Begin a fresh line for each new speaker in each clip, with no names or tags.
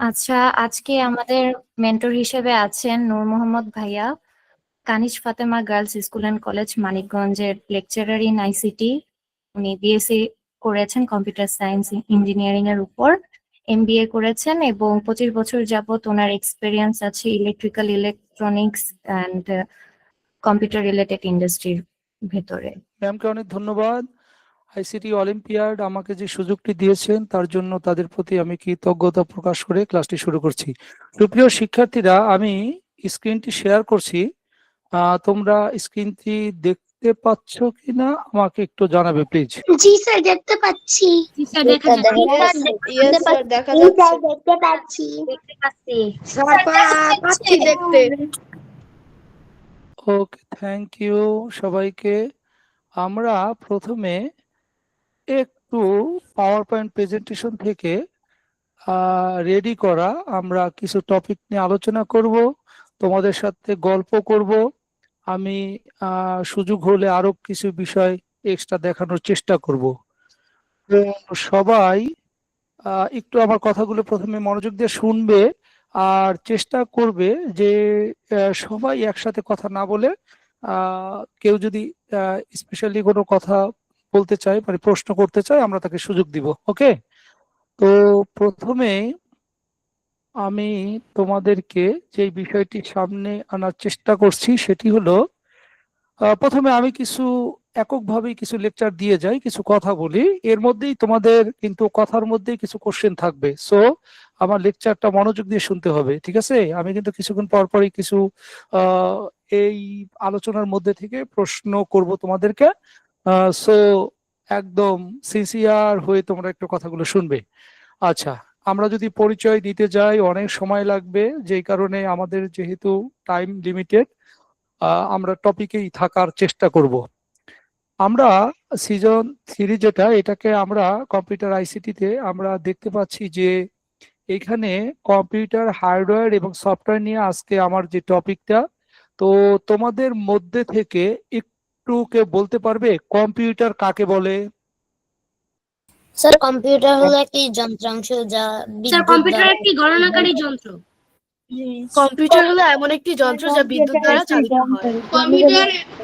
আচ্ছা, আজকে আমাদের মেন্টর হিসেবে আছেন নূর মোহাম্মদ ভাইয়া, Kaniz Fatema girls school and college মানিকগঞ্জের লেকচারার ইন আইসিটি। উনি বিএসসি করেছেন কম্পিউটার সায়েন্স ইঞ্জিনিয়ারিং এর উপর, এমবিএ করেছেন এবং 25 বছর যাবত ওনার এক্সপিরিয়েন্স আছে electrical, electronics and computer related ইন্ডাস্ট্রির ভেতরে।
ম্যামকে অনেক ধন্যবাদ। আইসিটি অলিম্পিয়াড আমাকে যে সুযোগটি দিয়েছেন তার জন্য তাদের প্রতি আমি কৃতজ্ঞতা প্রকাশ করে ক্লাসটি শুরু করছি। সুপ্রিয় শিক্ষার্থীরা, আমি স্ক্রিনটি শেয়ার করছি। তোমরা স্ক্রিনটি দেখতে পাচ্ছ কিনা আমাকে একটু জানাবে প্লিজ।
জি স্যার, দেখতে পাচ্ছি।
জি স্যার, দেখা যাচ্ছে।
ইয়েস স্যার, দেখা যাচ্ছে।
দেখতে পাচ্ছি।
দেখতে পাচ্ছি।
স্যার, পাচ্ছি দেখতে।
ওকে, থ্যাংক ইউ সবাইকে। আমরা প্রথমে একটু পাওয়ার পয়েন্ট প্রেজেন্টেশন থেকে রেডি করা আমরা কিছু টপিক নিয়ে আলোচনা করব, তোমাদের সাথে গল্প করব। আমি সুযোগ হলে আরো কিছু বিষয় এক্সট্রা দেখানোর চেষ্টা করব। তো সবাই একটু আমার কথাগুলো প্রথমে মনোযোগ দিয়ে শুনবে আর চেষ্টা করবে যে সবাই একসাথে কথা না বলে কেউ যদি স্পেশালি কোনো কথা বলতে চায়, মানে প্রশ্ন করতে চায়, আমরা তাকে সুযোগ দিব। ওকে, তো প্রথমে আমি তোমাদেরকে যে বিষয়টি সামনে আনার চেষ্টা করছি সেটি হলো, প্রথমে আমি কিছু এককভাবে কিছু লেকচার দিয়ে যাই, কিছু কথা বলি, এর মধ্যেই তোমাদের কিন্তু কথার মধ্যেই কিছু কোশ্চেন থাকবে। সো আমার লেকচারটা মনোযোগ দিয়ে শুনতে হবে, ঠিক আছে? আমি কিন্তু কিছুক্ষণ পর পরই কিছু এই আলোচনার মধ্যে থেকে প্রশ্ন করব তোমাদেরকে। সো একদম সিনসিয়ার হয়ে তোমরা একটু কথাগুলো শুনবে। আচ্ছা, আমরা যদি পরিচয় দিতে যাই অনেক সময় লাগবে, যেই কারণে আমাদের যেহেতু টাইম লিমিটেড, আমরা টপিকেই থাকার চেষ্টা করব। আমরা সিজন 3 যেটা, এটাকে আমরা কম্পিউটার আইসিটিতে আমরা দেখতে পাচ্ছি যে এখানে কম্পিউটার হার্ডওয়্যার এবং সফটওয়্যার নিয়ে আজকে আমার যে টপিকটা। তো তোমাদের মধ্যে থেকে একটু কে বলতে পারবে কম্পিউটার কাকে বলে?
স্যার, কম্পিউটার হলো একটি যন্ত্রাংশ যা
স্যার, কম্পিউটার একটি গণনাকারী যন্ত্র।
কম্পিউটার হলো এমন একটি যন্ত্র যা বিদ্যুৎ দ্বারা চালিত হয়।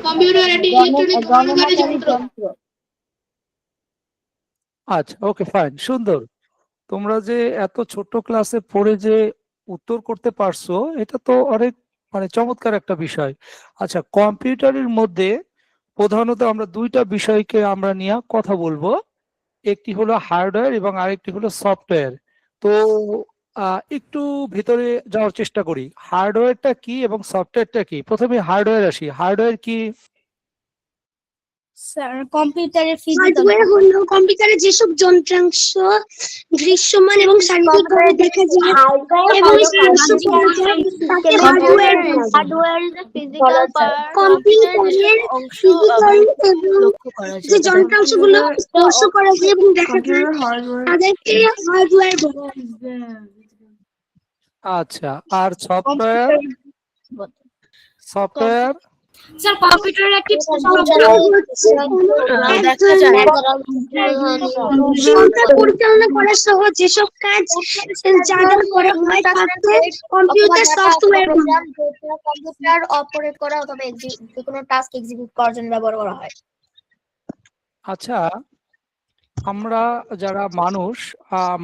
কম্পিউটার একটি ইলেকট্রনিক গণনাকারী যন্ত্র।
আচ্ছা, ওকে, ফাইন, সুন্দর। তোমরা যে এত ছোট ক্লাসে পড়ে যে উত্তর করতে পারছো, এটা তো অনেক মানে চমৎকার একটা বিষয়। আচ্ছা, কম্পিউটারের মধ্যে প্রধানত আমরা দুইটা বিষয়কে আমরা নিয়ে কথা বলবো, একটি হলো হার্ডওয়্যার এবং আরেকটি হলো সফটওয়্যার। তো একটু ভিতরে যাওয়ার চেষ্টা করি, হার্ডওয়্যারটা কি এবং সফটওয়্যারটা কি। প্রথমে হার্ডওয়্যার আসি। হার্ডওয়্যার কি?
স্যার, কম্পিউটারের
হার্ডওয়্যার হলো কম্পিউটারের যেসব যন্ত্রাংশ দৃশ্যমান এবং শারীরিকভাবে দেখা যায় এবং স্পর্শ করা যায় তাকে হার্ডওয়্যার বলে।
Hardware is a physical part
কম্পিউটারের ফিজিক্যাল এবং যে যন্ত্রাংশগুলো স্পর্শ করা যায় এবং দেখা যায় তাদেরকে হার্ডওয়্যার বলে।
আচ্ছা, আর সফটওয়্যার? সফটওয়্যার
স্যার, কম্পিউটারের একটি
সফটওয়্যার হচ্ছে সরকার পরিচালনা করা সহ যেসব কাজ যারা করা হয় তাকে কম্পিউটার সফটওয়্যার বলে।
কম্পিউটার অপারেট করা অথবা যে কোনো টাস্ক এক্সিকিউট করার জন্য ব্যবহার করা হয়।
আচ্ছা, আমরা যারা মানুষ,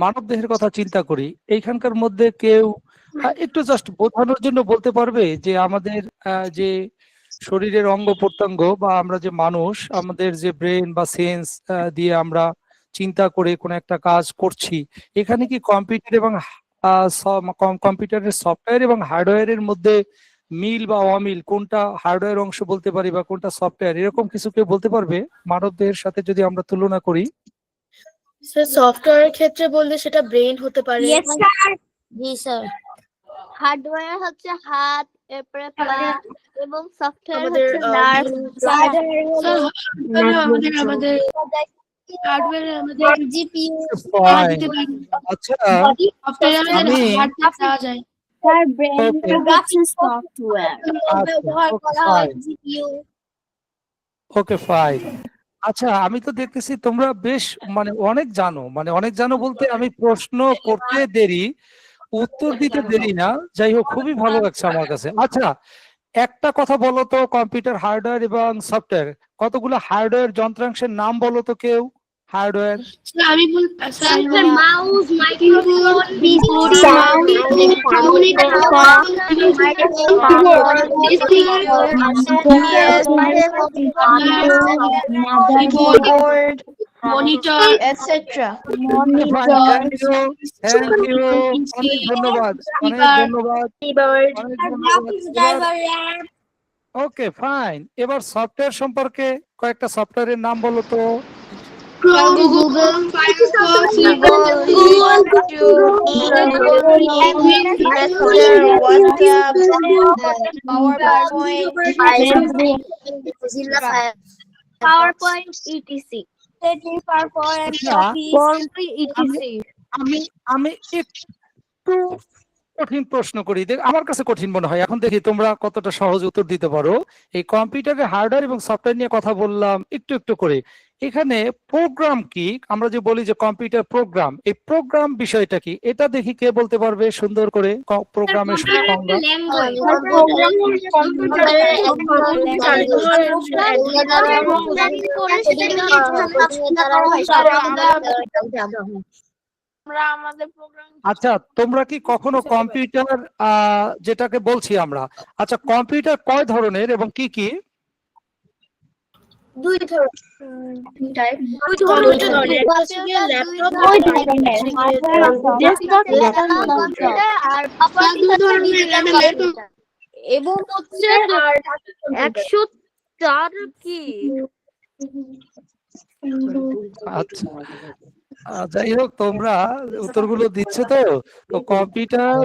মানব দেহের কথা চিন্তা করি, এইখানকার মধ্যে কেউ একটু জাস্ট বোঝানোর জন্য বলতে পারবে যে আমাদের যে শরীরের অঙ্গ প্রত্যঙ্গ বা আমরা যে মানুষ, আমাদের যে ব্রেন বা সেন্স দিয়ে আমরা চিন্তা করে কোনো একটা কাজ করছি, এখানে কি কম্পিউটার এবং কম্পিউটারের সফটওয়্যার এবং হার্ডওয়্যারের মধ্যে মিল বা অমিল, কোনটা হার্ডওয়্যার অংশ বলতে পারি বা কোনটা সফটওয়্যার, এরকম কিছু কেউ বলতে পারবে মানব দেহের সাথে যদি আমরা তুলনা করি?
স্যার, সফটওয়্যারের ক্ষেত্রে বললে সেটা ব্রেন হতে পারে।
জি স্যার।
হার্ডওয়্যার হচ্ছে হাত, এরপরে পা, এবং সফটওয়্যার
আমাদের
হচ্ছে নার্ভ।
আমাদের হার্ডওয়্যার আমাদের
জিপিইউ।
Fine. আচ্ছা,
সফটওয়্যার আমাদের
আমি
হার্ড ডিস্ক দেওয়া যায়।
Sir, brain
Okay.
সফটওয়্যার ব্যবহার
Okay,
করা হয়
fine.
জিপিইউ।
ওকে, ফাইন। আচ্ছা, আমি তো দেখতেছি তোমরা বেশ মানে অনেক জানো, মানে অনেক জানো বলতে আমি প্রশ্ন করতে দেরি, উত্তর দিতে দেরি না, যাই হোক খুবই ভালো লাগছে আমার কাছে। আচ্ছা, একটা কথা বলো তো, কম্পিউটার হার্ডওয়্যার এবং সফটওয়্যার, কতগুলো হার্ডওয়্যার যন্ত্রাংশের নাম বলো তো কেউ। হার্ডওয়্যার
স্যার আমি বল sir
mouse, microphone,
keyboard,
monitor
etc.
Thank you, অনেক ধন্যবাদ, অনেক ধন্যবাদ, অনেক ধন্যবাদ। ওকে ফাইন, এবার সফটওয়্যার সম্পর্কে কয়েকটা সফটওয়্যারের নাম বলো তো।
Google, Firefox,
Messenger, WhatsApp, PowerPoint, Mozilla PowerPoint, etc. PowerPoint,
আচ্ছা,
etc.
আমি একটু কঠিন প্রশ্ন করি, আমার কাছে কঠিন মনে হয়, এখন দেখি তোমরা কতটা সহজ উত্তর দিতে পারো। এই কম্পিউটারের হার্ডওয়্যার এবং সফটওয়্যার নিয়ে কথা বললাম একটু একটু করে, এখানে প্রোগ্রাম কি, আমরা যে বলি যে কম্পিউটার প্রোগ্রাম, এই প্রোগ্রাম বিষয়টা কি, এটা দেখি কে বলতে পারবে সুন্দর করে প্রোগ্রামের সংজ্ঞা। আচ্ছা, তোমরা কি কখনো কম্পিউটার যেটাকে বলছি আমরা, আচ্ছা কম্পিউটার কয় ধরনের এবং কি কি?
দুই ধরনের এবং হচ্ছে 104 কি।
আচ্ছা, যাই হোক তোমরা উত্তরগুলো দিচ্ছ তো, তো কম্পিউটার,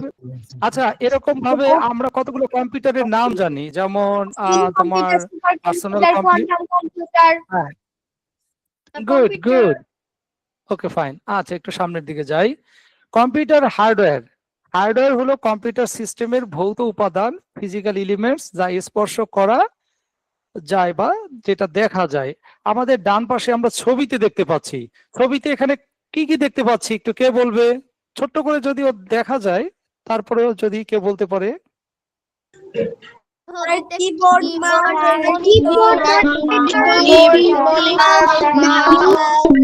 আচ্ছা এরকম ভাবে আমরা কতগুলো কম্পিউটারের নাম জানি, যেমন তোমার personal computer. Good good, okay fine. আচ্ছা একটু সামনের দিকে যাই। কম্পিউটার হার্ডওয়্যার, হার্ডওয়্যার হলো কম্পিউটার সিস্টেমের ভৌত উপাদান, ফিজিক্যাল এলিমেন্টস যা স্পর্শ করা যায় বা যেটা দেখা যায়। আমাদের ডান পাশে আমরা ছবিতে দেখতে পাচ্ছি, ছবিতে এখানে কি কি দেখতে পাচ্ছি একটু কে বলবে, ছোট্ট করে যদিও দেখা যায়, তারপরেও যদি কেউ বলতে পারে।
কিবোর্ড,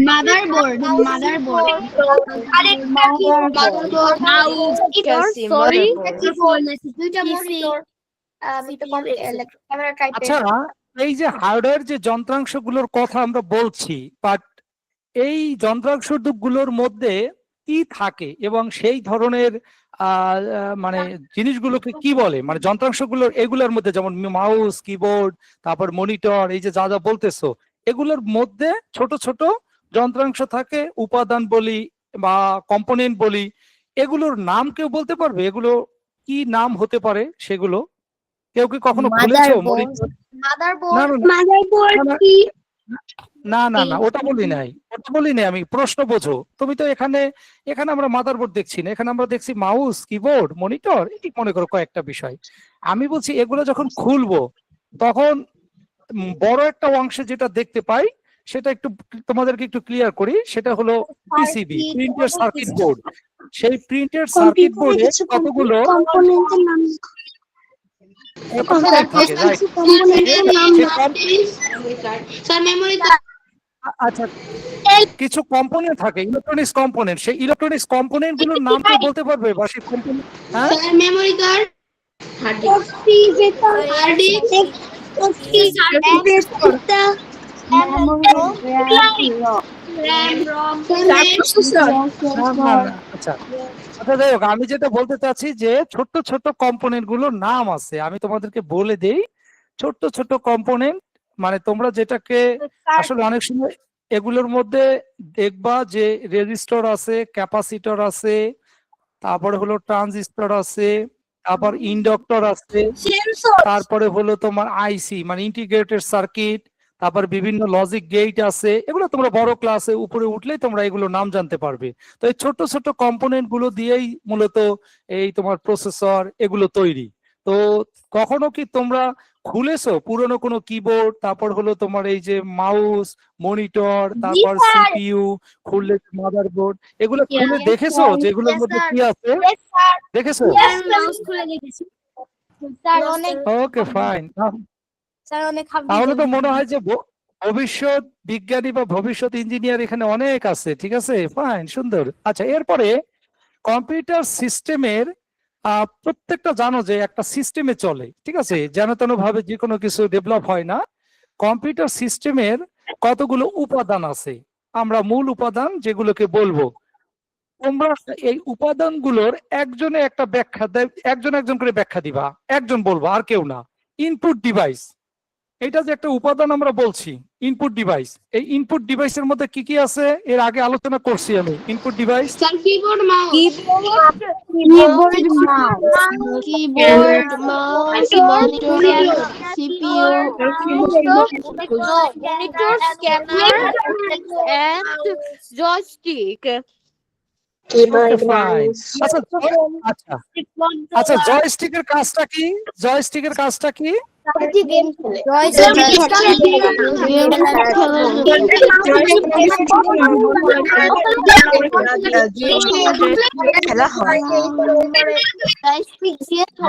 মাদারবোর্ড,
আচ্ছা, এই যে হার্ডওয়্যার যে যন্ত্রাংশগুলোর কথা আমরা বলছি, বাট এই যন্ত্রাংশগুলোর মধ্যে কি থাকে এবং সেই ধরনের মানে জিনিসগুলোকে কি বলে, মানে যন্ত্রাংশগুলোর এগুলোর মধ্যে, যেমন মাউস, কিবোর্ড, তারপর মনিটর, এই যে যা যা বলতেছো, এগুলোর মধ্যে ছোট ছোট যন্ত্রাংশ থাকে, উপাদান বলি বা কম্পোনেন্ট বলি, এগুলোর নাম কেউ বলতে পারবে, এগুলো কি নাম হতে পারে সেগুলো? কেউ কি কখনো খুলেছো মনিটর? না না না, ওটা বলি নাই, ওটা বলি নাই আমি, প্রশ্ন বোঝো তুমি তো। এখানে এখানে আমরা মাদারবোর্ড দেখছি না, এখানে আমরা দেখছি মাউস, কিবোর্ড, মনিটর, এটি মনে করো কয়েকটা বিষয়। আমি বলছি এগুলো যখন খুলবো তখন বড় একটা অংশে যেটা দেখতে পাই সেটা একটু তোমাদেরকে একটু ক্লিয়ার করি, সেটা হলো পিসিবি, প্রিন্টেড সার্কিট বোর্ড। সেই প্রিন্টেড সার্কিট বোর্ডে কতগুলো আচ্ছা কিছু কম্পোনেন্ট থাকে, ইলেকট্রনিক্স কম্পোনেন্ট, সেই ইলেকট্রনিক্স কম্পোনেন্ট গুলোর নাম কেউ বলতে পারবে বা সেই কম্পোনেন্ট? হ্যাঁ,
মেমোরি কার্ড, হার্ড ডিস্ক,
আচ্ছা আচ্ছা যাই হোক, আমি যেটা বলতে চাচ্ছি যে ছোট্ট ছোট্ট কম্পোনেন্ট গুলোর নাম আছে, আমি তোমাদেরকে বলে দেই। ছোট্ট ছোট্ট কম্পোনেন্ট মানে তোমরা যেটাকে আসলে অনেক সময় এগুলোর মধ্যে দেখবা যে রেজিস্টর আছে, ক্যাপাসিটর আছে, তারপরে হলো ট্রানজিস্টর আছে, তারপর ইন্ডাক্টর আছে, তারপরে হলো তোমার আইসি মানে ইন্টিগ্রেটেড সার্কিট, তারপর বিভিন্ন লজিক গেট আছে। এগুলো তোমরা বড় ক্লাসে উপরে উঠলেই তোমরা এগুলো নাম জানতে পারবে। তো এই ছোট ছোট কম্পোনেন্ট গুলো দিয়েই মূলত এই তোমার প্রসেসর এগুলো তৈরি। তো কখনো কি তোমরা খুলেছো পুরনো কোনো কিবোর্ড, তারপর হলো তোমার এই যে মাউস, মনিটর, তারপর সিপিইউ, খুললে মাদারবোর্ড, এগুলো খুলে দেখেছো যে এগুলোর মধ্যে কি আছে? দেখেছো?
স্যার অনেক
ওকে ফাইন।
স্যার অনেক
তাহলে তো মনে হয় যে ভবিষ্যৎ বিজ্ঞানী বা ভবিষ্যৎ ইঞ্জিনিয়ার এখানে অনেক আছে। ঠিক আছে, ফাইন, সুন্দর। আচ্ছা, এরপরে কম্পিউটার সিস্টেমের প্রত্যেকটা জানো যে একটা সিস্টেমে চলে, ঠিক আছে, যেন তেন ভাবে যে কোনো কিছু ডেভেলপ হয় না। কম্পিউটার সিস্টেমের কতগুলো উপাদান আছে, আমরা মূল উপাদান যেগুলোকে বলবো, তোমরা এই উপাদানগুলোর একজনে একটা ব্যাখ্যা একজন একজন করে ব্যাখ্যা দিবা, একজন বলবো আর কেউ না। ইনপুট ডিভাইস, এটা যে একটা উপাদান আমরা বলছি, ইনপুট ডিভাইস, এই ইনপুট ডিভাইসের মধ্যে কি কি আছে এর আগে আলোচনা করছি আমি। Input device
sir keyboard mouse
CPU, monitor, scanner, and joystick.
Fine. আচ্ছা আচ্ছা আচ্ছা, জয়স্টিকের কাজটা কি? জয়স্টিকের কাজটা কি?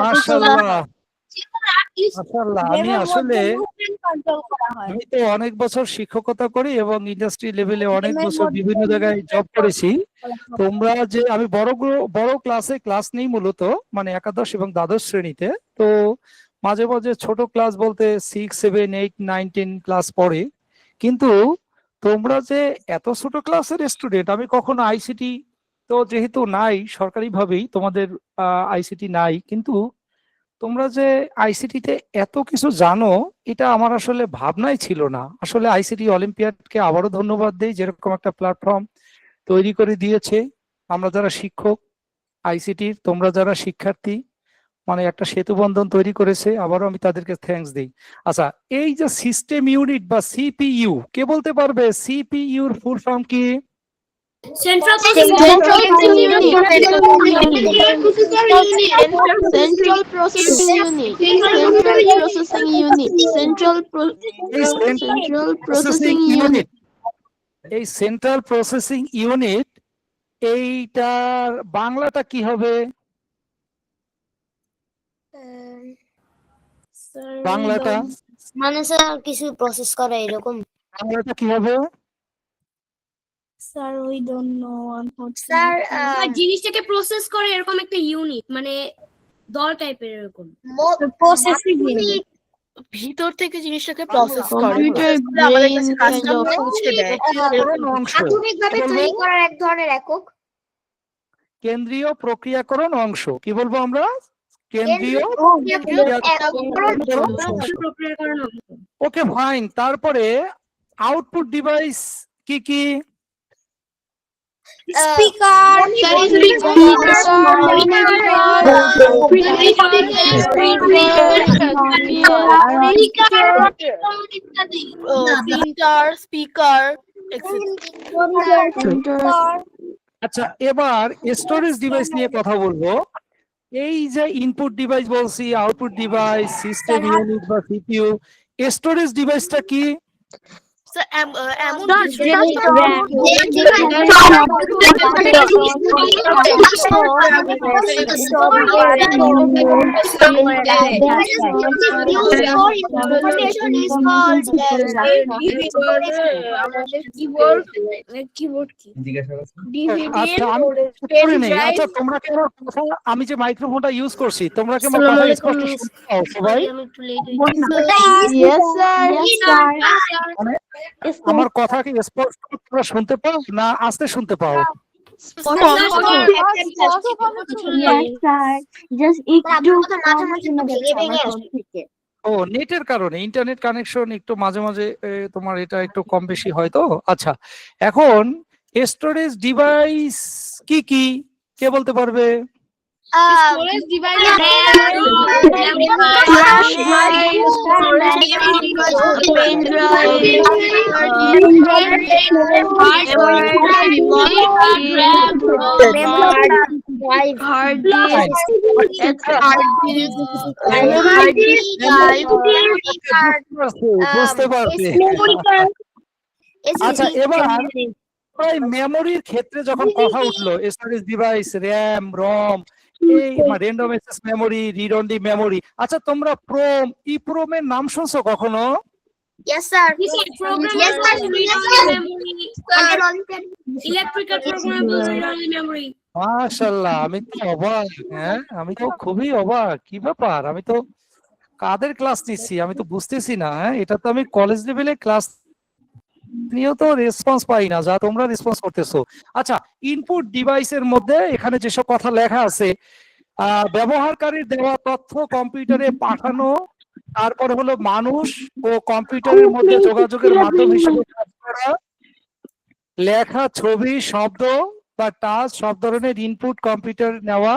মাশাআল্লাহ, মাশাআল্লাহ। আমি তো অনেক বছর শিক্ষকতা করি এবং ইন্ডাস্ট্রি লেভেলে অনেক বছর বিভিন্ন জায়গায় জব করেছি। তোমরা যে আমি বড় ক্লাসে ক্লাস নেই মূলত, মানে একাদশ এবং দ্বাদশ শ্রেণীতে, তো মাঝে মাঝে ছোট ক্লাস বলতে 6, 7, 8, 9, 10 ক্লাস পড়ে। কিন্তু তোমরা যে এত ছোট ক্লাসের স্টুডেন্ট, আমি কখনো আইসিটি তো যেহেতু নাই সরকারিভাবেই, তোমাদের আইসিটি নাই, কিন্তু তোমরা যে আইসিটিতে এত কিছু জানো এটা আমার আসলে ভাবনাই ছিল না। আসলে আইসিটি অলিম্পিয়াডকে আবারও ধন্যবাদ দেই, যেরকম একটা প্ল্যাটফর্ম তৈরি করে দিয়েছে। আমরা যারা শিক্ষক আইসিটির, তোমরা যারা শিক্ষার্থী, মানে একটা সেতু বন্ধন তৈরি করেছে, আবারও আমি তাদেরকে থ্যাঙ্কস দিই। আচ্ছা, এই যে সিস্টেম ইউনিট বা সিপিইউ, কে বলতে পারবে সিপিইউর ফুল ফর্ম কি?
সেন্ট্রাল
এই সেন্ট্রাল প্রসেসিং ইউনিট, এইটার বাংলাটা কি হবে? বাংলাটা
মানে স্যার কিছু প্রসেস করে এরকম।
বাংলাটা কি হবে?
Sir we don't know
sir
জিনিসটাকে প্রসেস করে এরকম একটা ইউনিট, মানে দল টাইপের এরকম
প্রসেসিং ইউনিট
ভিতর থেকে জিনিসটাকে প্রসেস করে
Computer
আমাদের কাছে
brain
কাজটা
kind of
পৌঁছে দেয়।
অংশ,
আধুনিকভাবে তৈরি করার এক ধরনের একক।
কেন্দ্রীয় প্রক্রিয়াকরণ অংশ, কি বলবো আমরা? কেন্দ্রীয়
প্রক্রিয়াকরণ অংশ।
Okay fine. তারপরে আউটপুট ডিভাইস কি কি?
স্পিকার,
প্রিন্টার, স্পিকার,
আচ্ছা, এবার স্টোরেজ ডিভাইস নিয়ে কথা বলবো। এই যে ইনপুট ডিভাইস বলছি, আউটপুট ডিভাইস, সিস্টেম ইউনিট বা সিপিইউ, স্টোরেজ ডিভাইসটা কি?
এমন
আমি যে মাইক্রোফোনটা ইউজ করছি, তোমরা কি আমার কথা স্পষ্ট শুনতে পাও সবাই?
Yes, sir.
আমার কথা কি স্পষ্ট তোমরা শুনতে পাও না আস্তে শুনতে পাও? ও, নেটের কারণে, ইন্টারনেট কানেকশন একটু মাঝে মাঝে তোমার এটা একটু কম বেশি হয় তো। আচ্ছা, এখন স্টোরেজ ডিভাইস কি কি কে বলতে পারবে?
Storage device
Hard
Fine.
disk. Hard disk.
বুঝতে পারছি। আচ্ছা, এবার এই মেমোরির ক্ষেত্রে যখন কথা উঠলো, স্টোরেজ ডিভাইস, র্যাম, রম, এই random access memory, read only memory. আচ্ছা, তোমরা ইপ্রোমের নাম শুনছো কখনো?
Yes, sir.
Programmable
Yes, sir.
read-only memory, electrical programmable read-only memory.
মাশাআল্লাহ, আমি তো অবাক। হ্যাঁ, আমি তো খুবই অবাক। কি ব্যাপার, আমি তো কাদের ক্লাস নিচ্ছি আমি তো বুঝতেছি না। হ্যাঁ, এটা তো আমি কলেজ লেভেলে ক্লাস নিয়েও তো রেসপন্স পাই না, যা তোমরা রেসপন্স করতেছো। আচ্ছা, ইনপুট ডিভাইসের মধ্যে এখানে যেসব কথা লেখা আছে, ব্যবহারকারীর দেওয়া তথ্য কম্পিউটারে পাঠানো, তারপরে হলো মানুষ ও কম্পিউটারের মধ্যে যোগাযোগের মাধ্যম হিসেবে কাজ করা, লেখা, ছবি, শব্দ বা টাচ সব ধরনের ইনপুট কম্পিউটার নেওয়া,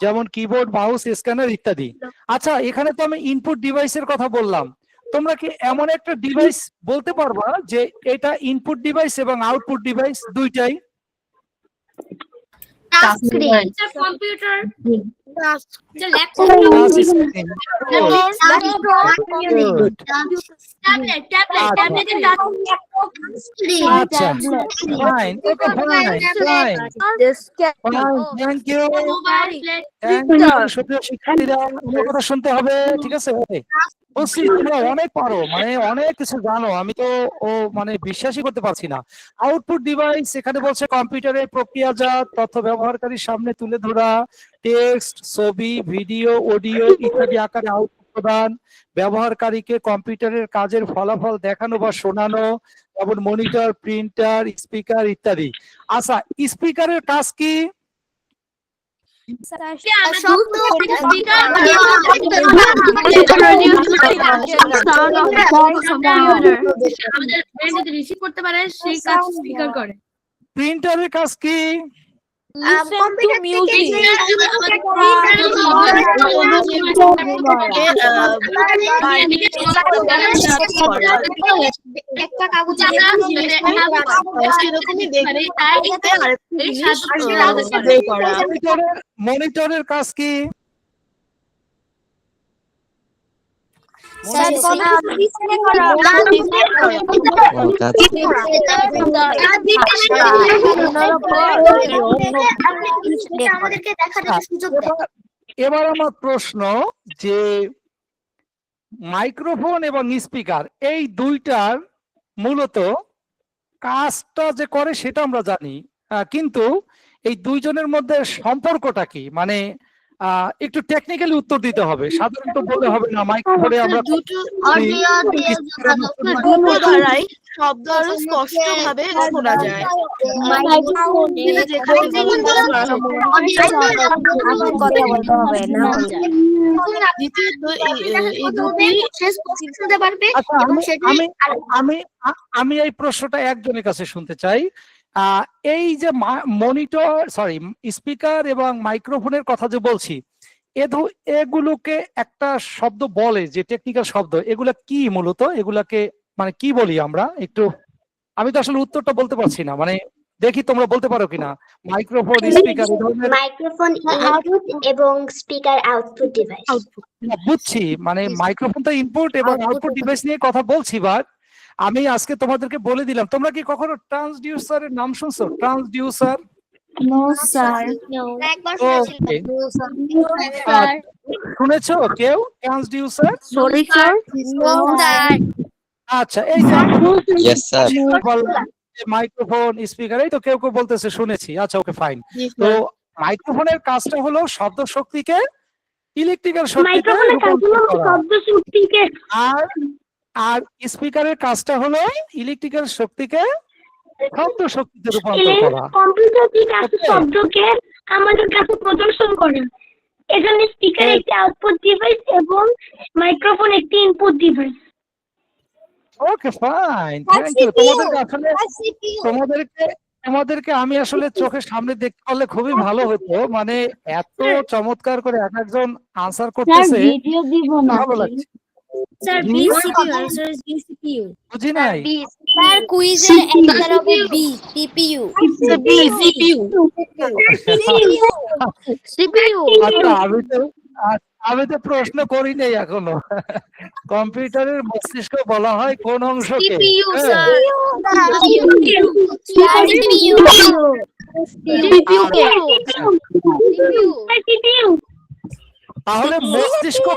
যেমন কিবোর্ড, মাউস, স্ক্যানার ইত্যাদি। আচ্ছা, এখানে তো আমি ইনপুট ডিভাইসের কথা বললাম, তোমরা কি এমন একটা ডিভাইস বলতে পারবা যে এটা ইনপুট ডিভাইস এবং আউটপুট ডিভাইস দুইটাই?
Task screen.
It's a computer,
Task.
it's a laptop,
Touch screen. Good.
tablet, tablet and
আচ্ছা, fine, okay, fine, fine, thank you,
mobile,
thank you. সুপ্রিয় শিক্ষার্থীরা, আমার কথা শুনতে হবে, ঠিক আছে? ওকে, বুঝছি তোমরা অনেক পারো, মানে অনেক কিছু জানো, আমি তো বিশ্বাসই করতে পারছি না। আউটপুট ডিভাইস এখানে বলছে কম্পিউটারের প্রক্রিয়াজাত তথ্য ব্যবহারকারীর সামনে তুলে ধরা, টেক্সট, ছবি, ভিডিও, অডিও ইত্যাদি আকারে আউটপুট প্রদান, ব্যবহারকারীকে কম্পিউটারের কাজের ফলাফল দেখানো বা শোনানো, যেমন মনিটর, প্রিন্টার, স্পিকার ইত্যাদি। আচ্ছা, স্পিকারের কাজ কি?
রিসিভ করতে পারে সেই কাজ স্পিকার করে।
প্রিন্টারের কাজ কি?
Listen to music.
একটা কাগজে
মনিটরের কাজ কি?
আমাদেরকে দেখার সুযোগ দেয়।
এবার আমার প্রশ্ন যে মাইক্রোফোন এবং স্পিকার এই দুইটার মূলত কাজটা যে করে সেটা আমরা জানি, কিন্তু এই দুইজনের মধ্যে সম্পর্কটা কি? মানে একটু টেকনিক্যালি উত্তর দিতে হবে, সাধারণত বললে হবে না। মাইক্রোফোনে আমরা
দুটো দ্বারাই শব্দ আরো স্পষ্টভাবে শোনা যায়।
আমি এই প্রশ্নটা একজনের কাছে শুনতে চাই। এই যে মনিটর, স্পিকার এবং মাইক্রোফোনের কথা যে বলছি, এগুলোকে একটা শব্দ বলে যে টেকনিক্যাল শব্দ, এগুলা কি মূলত? এগুলাকে মানে কি বলি আমরা? একটু, আমি তো আসলে উত্তরটা বলতে পারছি না, মানে দেখি তোমরা বলতে পারো কিনা। মাইক্রোফোন, স্পিকার,
মাইক্রোফোন ইনপুট এবং স্পিকার আউটপুট ডিভাইস।
বুঝছি, মানে মাইক্রোফোন তো ইনপুট এবং আউটপুট ডিভাইস নিয়ে কথা বলছি, বাট আমি আজকে তোমাদেরকে বলে দিলাম, তোমরা কি কখনো ট্রান্সডিউসারের নাম শুনছো? ট্রান্সডিউসার?
No sir.
শুনেছো কেউ ট্রান্সডিউসার? আচ্ছা, এই মাইক্রোফোন, স্পিকার, এই তো কেউ কেউ বলতেছে শুনেছি। আচ্ছা, ওকে, ফাইন। তো মাইক্রোফোনের কাজটা হলো শব্দ শক্তিকে ইলেকট্রিক্যাল শক্তিতে আর স্পিকারের কাজটা হলো ইলেকট্রিক্যাল শক্তিকে শব্দ শক্তিতে রূপান্তর করা।
কম্পিউটার শব্দকে আমাদের কাছে প্রদর্শন করে। এজন্য স্পিকার একটি আউটপুট ডিভাইস এবং মাইক্রোফোন একটি input device.
Okay, fine, thank you. তোমাদেরকে আমি আসলে চোখের সামনে দেখতে পারলে খুবই ভালো হতো, মানে এত চমৎকার করে এক একজন আনসার করতেছে, ভালো লাগছে।
স্যার
জি?
বিসিপিইউ আনসার ইজ বিসিপিইউ
বুঝি নাই।
স্যার কুইজের অ্যান্সার হবে বি সিপিইউ সিপিইউ
আচ্ছা আমি তো প্রশ্ন করি নাই এখনো। কম্পিউটারের মস্তিষ্ক বলা হয় কোন অংশকে?
সিপিইউ
হ্যাঁ।
স্যার
তাহলে মস্তিষ্ক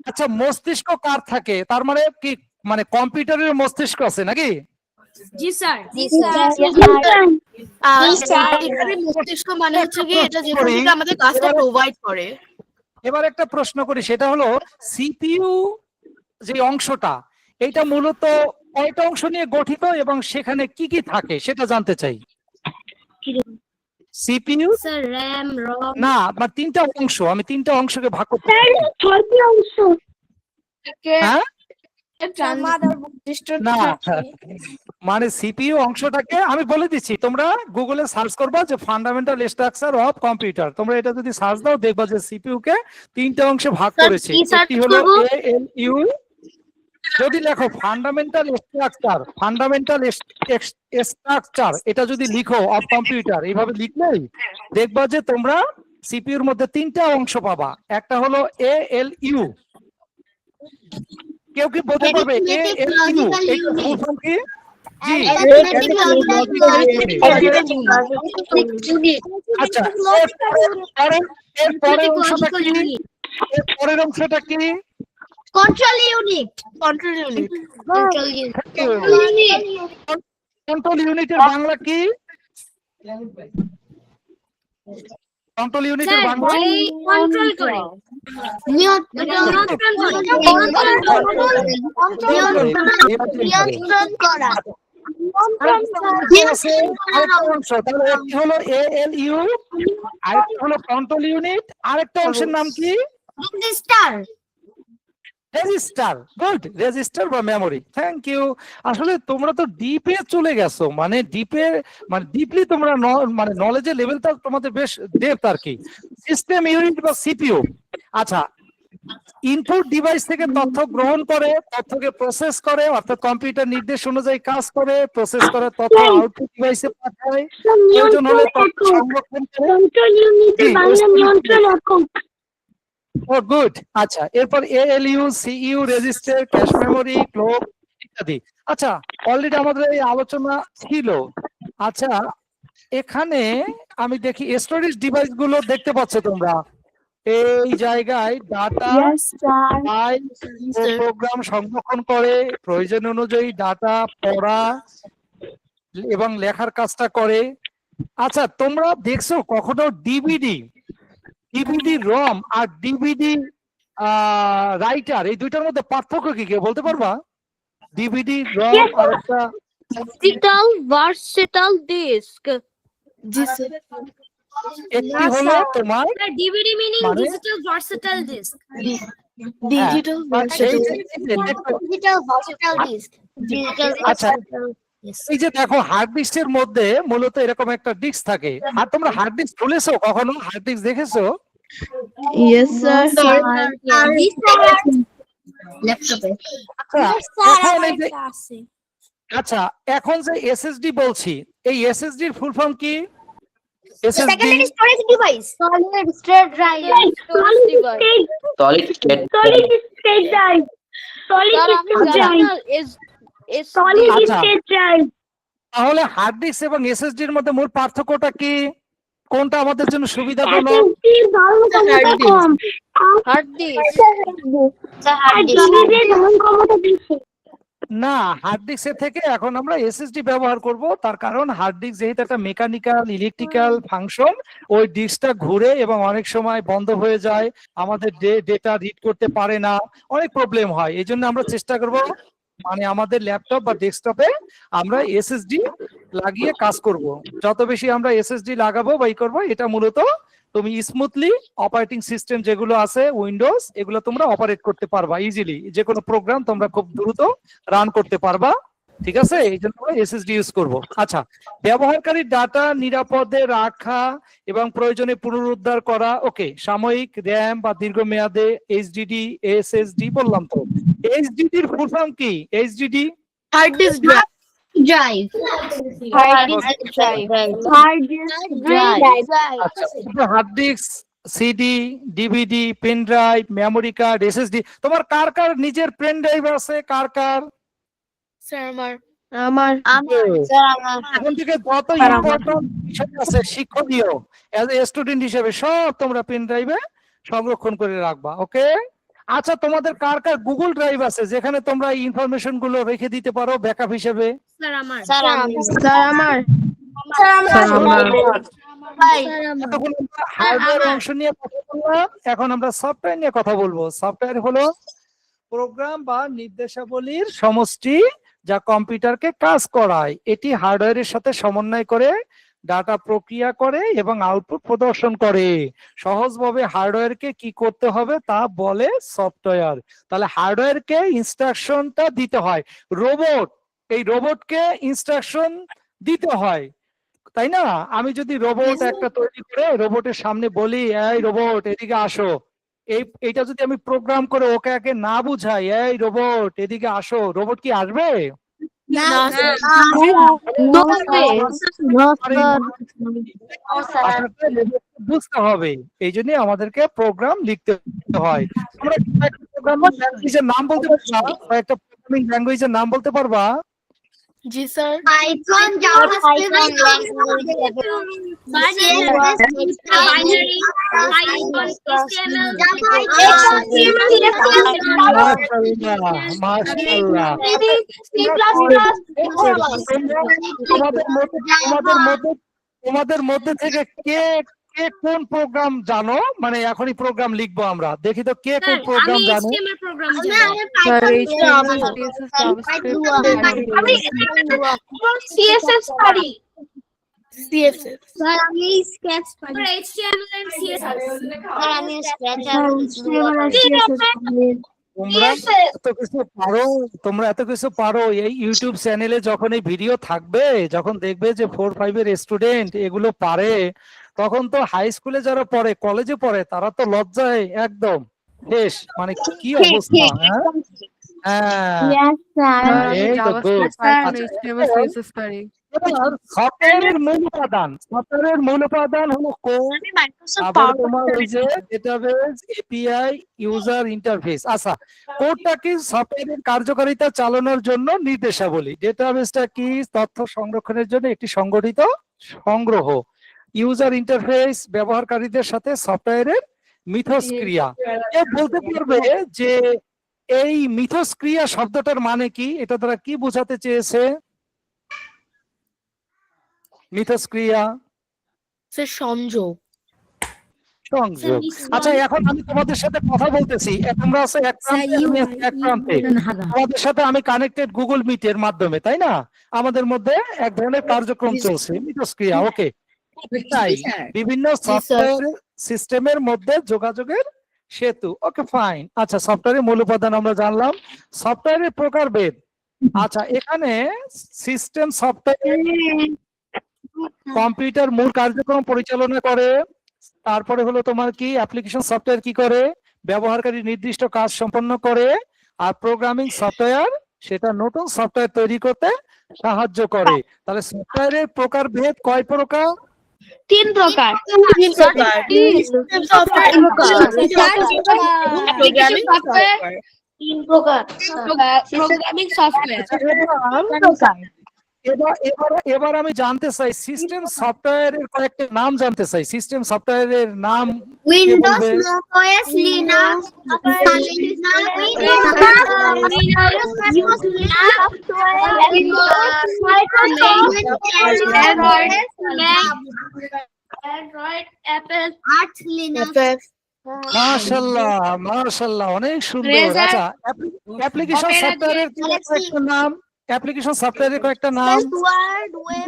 আচ্ছা মস্তিষ্ক কার থাকে? তার মানে কি, মানে কম্পিউটারের মস্তিষ্ক আছে নাকি?
জি স্যার
এখানে মস্তিষ্ক মানে হচ্ছে কি এটা যেখান থেকে আমাদের কাজটা প্রোভাইড করে।
এবার একটা প্রশ্ন করি, সেটা হলো সিপিইউ যে অংশটা, এটা মূলত কয়টা অংশ নিয়ে গঠিত এবং সেখানে কি কি থাকে সেটা জানতে চাই। সিপিইউ
স্যার র‍্যাম রম
না, আমার তিনটা অংশ, আমি তিনটা অংশকে ভাগ করতে পারি।
ছয়টি অংশ।
হ্যাঁ না, মানে সিপিইউ অংশটাকে আমি বলে দিচ্ছি, তোমরা গুগলে সার্চ করবা যে ফান্ডামেন্টাল স্ট্রাকচার অফ কম্পিউটার। তোমরা এটা যদি সার্চ দাও দেখবা যে সিপিইউ কে তিনটা অংশে ভাগ করেছে। একটি হলো এএলইউ, যদি লেখো ফান্ডামেন্টাল স্ট্রাকচার এটা যদি লিখো অফ কম্পিউটার, এইভাবে লিখলেই দেখবা যে তোমরা সিপিইউর মধ্যে তিনটা অংশ পাবা। একটা হলো এএলইউ, কেউ কি বলতে পারবে এএলইউ এটা ফুল ফর্ম কি? জি, আচ্ছা এর পরের অংশটা কি? এর পরের অংশটা কি?
কন্ট্রোল ইউনিট
কন্ট্রোল ইউনিটের বাংলা কি? কন্ট্রোল ইউনিটের
স্যার
বাংলা
যে কন্ট্রোল করে
নিয়ন্ত্রণ করা
আছে আরেকটা অংশ, তাহলে একটি হলো এএলইউ, আরেকটা হলো কন্ট্রোল ইউনিট, আরেকটা অংশের নাম কি?
Register
register. গুড, রেজিস্টার বা মেমোরি। Thank you. আসলে তোমরা তো ডিপে চলে গেছো, মানে ডিপলি তোমরা মানে নলেজের লেভেলটা তোমাদের বেশ ডেপথ আর কি। সিস্টেম ইউনিট বা সিপিইউ, আচ্ছা ইনপুট ডিভাইস থেকে তথ্য গ্রহণ করে, তথ্যকে প্রসেস করে, অর্থাৎ কম্পিউটার নির্দেশ অনুযায়ী কাজ করে, প্রসেস করে তথ্য আউটপুট ডিভাইসে পাঠায়, প্রয়োজন হলে তথ্য সংরক্ষণ করে।
কন্ট্রোল ইউনিটের বাংলা নিয়ন্ত্রণ একক।
Oh good. আচ্ছা এরপর ALU, CU, register, cache memory, clock ইত্যাদি। আচ্ছা অলরেডি আমাদের এই আলোচনা ছিল। আচ্ছা এখানে আমি দেখি স্টোরেজ ডিভাইস গুলো দেখতে পাচ্ছ তোমরা এই জায়গায় ডাটা ফাইল প্রোগ্রাম সংরক্ষণ করে, প্রয়োজন অনুযায়ী ডাটা পড়া এবং লেখার কাজটা করে। আচ্ছা তোমরা দেখছো কখনো ডিভিডি রম আর ডিভিডি রাইটার, এই দুইটার মধ্যে পার্থক্য কি কেউ বলতে পারবা? ডিভিডি রম আর একটা
ডিজিটাল ভার্সেটাল ডিস্ক
একটি হলো তোমার
ডিভিডি মিনিং
মানে-
digital versatile disc
digital
digital versatile disc
আচ্ছা এই যে দেখো হার্ড ডিস্কের মধ্যে মূলত এরকম একটা ডিস্ক থাকে। আর তোমরা হার্ড ডিস্ক খুলেছো কখনো? হার্ড ডিস্ক দেখেছো?
ইয়েস স্যার
ল্যাপটপে
আচ্ছা এখন যে এসএসডি বলছি, এই এসএসডি এর ফুল ফর্ম কি? SSD
secondary storage device solid state drive
solid state
solid state drive
তাহলে হার্ড ডিস্ক এবং এসএসডি এর মধ্যে মূল পার্থক্যটা কি? কোনটা আমাদের জন্য সুবিধাজনক?
হার্ড ডিস্ক
না, হার্ড ডিস্কের থেকে এখন আমরা এসএসডি ব্যবহার করব। তার কারণ হার্ড ডিস্ক যেহেতু একটা মেকানিক্যাল ইলেকট্রিক্যাল ফাংশন, ওই ডিস্কটা ঘুরে এবং অনেক সময় বন্ধ হয়ে যায়, আমাদের ডেটা রিড করতে পারে না, অনেক প্রবলেম হয়। এই জন্য আমরা চেষ্টা করব মানে আমাদের ল্যাপটপ বা ডেস্কটপে আমরা এসএসডি লাগিয়ে কাজ করব। যত বেশি আমরা এসএসডি লাগাবো বা করবো, এটা মূলত তুমি স্মুথলি অপারেটিং সিস্টেম যেগুলো আছে উইন্ডোজ, এগুলো তোমরা অপারেট করতে পারবা ইজিলি। যে কোনো প্রোগ্রাম তোমরা খুব দ্রুত রান করতে পারবা ঠিক আছে, এই জন্য আমরা এসএসডি ইউজ করব। আচ্ছা, ব্যবহারকারী ডাটা নিরাপদে রাখা এবং প্রয়োজনে পুনরুদ্ধার করা। ওকে, সাময়িক, র্যাম বা দীর্ঘমেয়াদে এইচডিডি, এসএসডি বললাম তো। এইচডিডির ফুল ফর্ম কি? HDD
hard disk drive.
Drive
আচ্ছা, hard disk, CD, DVD, pen drive, memory card, SSD. তোমার কার কার নিজের পেন ড্রাইভ আছে? কার কার?
স্যার আমার
এখন থেকে যত ইম্পর্টেন্ট বিষয় আছে শিক্ষণীয় এজ এ স্টুডেন্ট হিসেবে সব তোমরা পেন ড্রাইভে সংরক্ষণ করে রাখবা। ওকে, আচ্ছা, তোমাদের কার কার গুগল ড্রাইভ আছে যেখানে তোমরা ইনফরমেশন গুলো রেখে দিতে পারো ব্যাকআপ হিসেবে?
স্যার আমার
এতক্ষণ আমরা হার্ডওয়্যার অংশ নিয়ে কথা বললাম, এখন আমরা সফটওয়্যার নিয়ে কথা বলবো। সফটওয়্যার হলো প্রোগ্রাম বা নির্দেশাবলীর সমষ্টি যা কম্পিউটারকে কাজ করায়। এটি হার্ডওয়্যারের সাথে সমন্বয় করে ডাটা প্রক্রিয়া করে এবং আউটপুট প্রদর্শন করে। সহজভাবে হার্ডওয়্যারকে কি করতে হবে তা বলে সফটওয়্যার। তাহলে হার্ডওয়্যারকে ইনস্ট্রাকশনটা দিতে হয়। রোবট, এই রোবটকে ইনস্ট্রাকশন দিতে হয়, তাই না? আমি যদি রোবট একটা তৈরি করে রোবটের সামনে বলি, এই রোবট এদিকে আসো, এইটা যদি আমি প্রোগ্রাম করে ওকে আগে না বুঝাই, এই রোবট এদিকে আসো, রোবট কি আসবে? বুঝতে হবে, এই জন্য আমাদেরকে প্রোগ্রাম লিখতে হয়। আমরা প্রোগ্রামিং ল্যাঙ্গুয়েজের নাম বলতে পারবা? একটা প্রোগ্রামিং ল্যাঙ্গুয়েজের নাম বলতে পারবা?
জি স্যার।
পাইথন, জাভাস্ক্রিপ্ট,
মাশাআল্লাহ। তোমাদের মধ্যে থেকে কে কে কোন প্রোগ্রাম জানো? মানে এখনই প্রোগ্রাম লিখবো আমরা, দেখি তো কে কোন প্রোগ্রাম জানো।
প্রোগ্রাম
সিএসএস পারি।
সিএসএস
স্যার আমি স্কেচ পারি।
HTML and CSS
স্যার আমি স্কেচ
তোমরা এত কিছু পারো। এই ইউটিউব চ্যানেলে যখন এই ভিডিও থাকবে, যখন দেখবে যে 4-5 এর স্টুডেন্ট এগুলো পারে, তখন তো হাই স্কুলে যারা পড়ে, কলেজে পড়ে, তারা তো লজ্জায় একদম শেষ। মানে কি অবস্থা! সফটওয়্যারের মূল উপাদান হলো কোড, আবার তোমার ওই যে ডেটাবেস, এপিআই, ইউজার ইন্টারফেস। আচ্ছা, কোডটা কি? সফটওয়্যারের কার্যকারিতা চালানোর জন্য নির্দেশাবলী। ডেটাবেসটা কি? তথ্য সংরক্ষণের জন্য একটি সংগঠিত সংগ্রহ। ইউজার ইন্টারফেস ব্যবহারকারীদের সাথে সফটওয়্যারের মিথস্ক্রিয়া। এ বলতে পারবে যে এই মিথস্ক্রিয়া শব্দটার মানে কি? এটা তারা কি বোঝাতে চেয়েছে? মিথস্ক্রিয়া
স্যার সংযোগ।
সংযোগ। আচ্ছা, এখন আমি তোমাদের সাথে কথা বলতেছি, তোমরা আছে এক প্রান্তে, তোমাদের সাথে আমি কানেক্টেড গুগল মিটের মাধ্যমে, তাই না? আমাদের মধ্যে এক ধরনের কার্যক্রম চলছে, মিথস্ক্রিয়া। ওকে, তাই বিভিন্ন সফটওয়্যার সিস্টেমের মধ্যে যোগাযোগের সেতু। ওকে, ফাইন। আচ্ছা, সফটওয়্যারের মূল উপাদান আমরা জানলাম। সফটওয়্যারের প্রকারভেদ। আচ্ছা, এখানে সিস্টেম সফটওয়্যার কম্পিউটার মূল কার্যক্রম পরিচালনা করে। তারপরে হলো তোমার কি অ্যাপ্লিকেশন সফটওয়্যার কি করে? ব্যবহারকারী নির্দিষ্ট কাজ সম্পন্ন করে। আর প্রোগ্রামিং সফটওয়্যার সেটা নতুন সফটওয়্যার তৈরি করতে সাহায্য করে। তাহলে সফটওয়্যারের প্রকারভেদ কয় প্রকার?
3 প্রকার।
Programming software.
এবার আমি জানতে চাই সিস্টেম সফটওয়্যারের কয়েকটা নাম জানতে চাই। সিস্টেম সফটওয়্যারের নাম
উইন্ডোজ, ম্যাকওএস, লিনাক্স,
মাশাআল্লাহ, অনেক সুন্দর। আচ্ছা, অ্যাপ্লিকেশন সফটওয়্যারের কয়েকটা নাম অ্যাপ্লিকেশন সফটওয়্যারের কয়েকটা নাম।
ওয়ার্ড, ওয়েব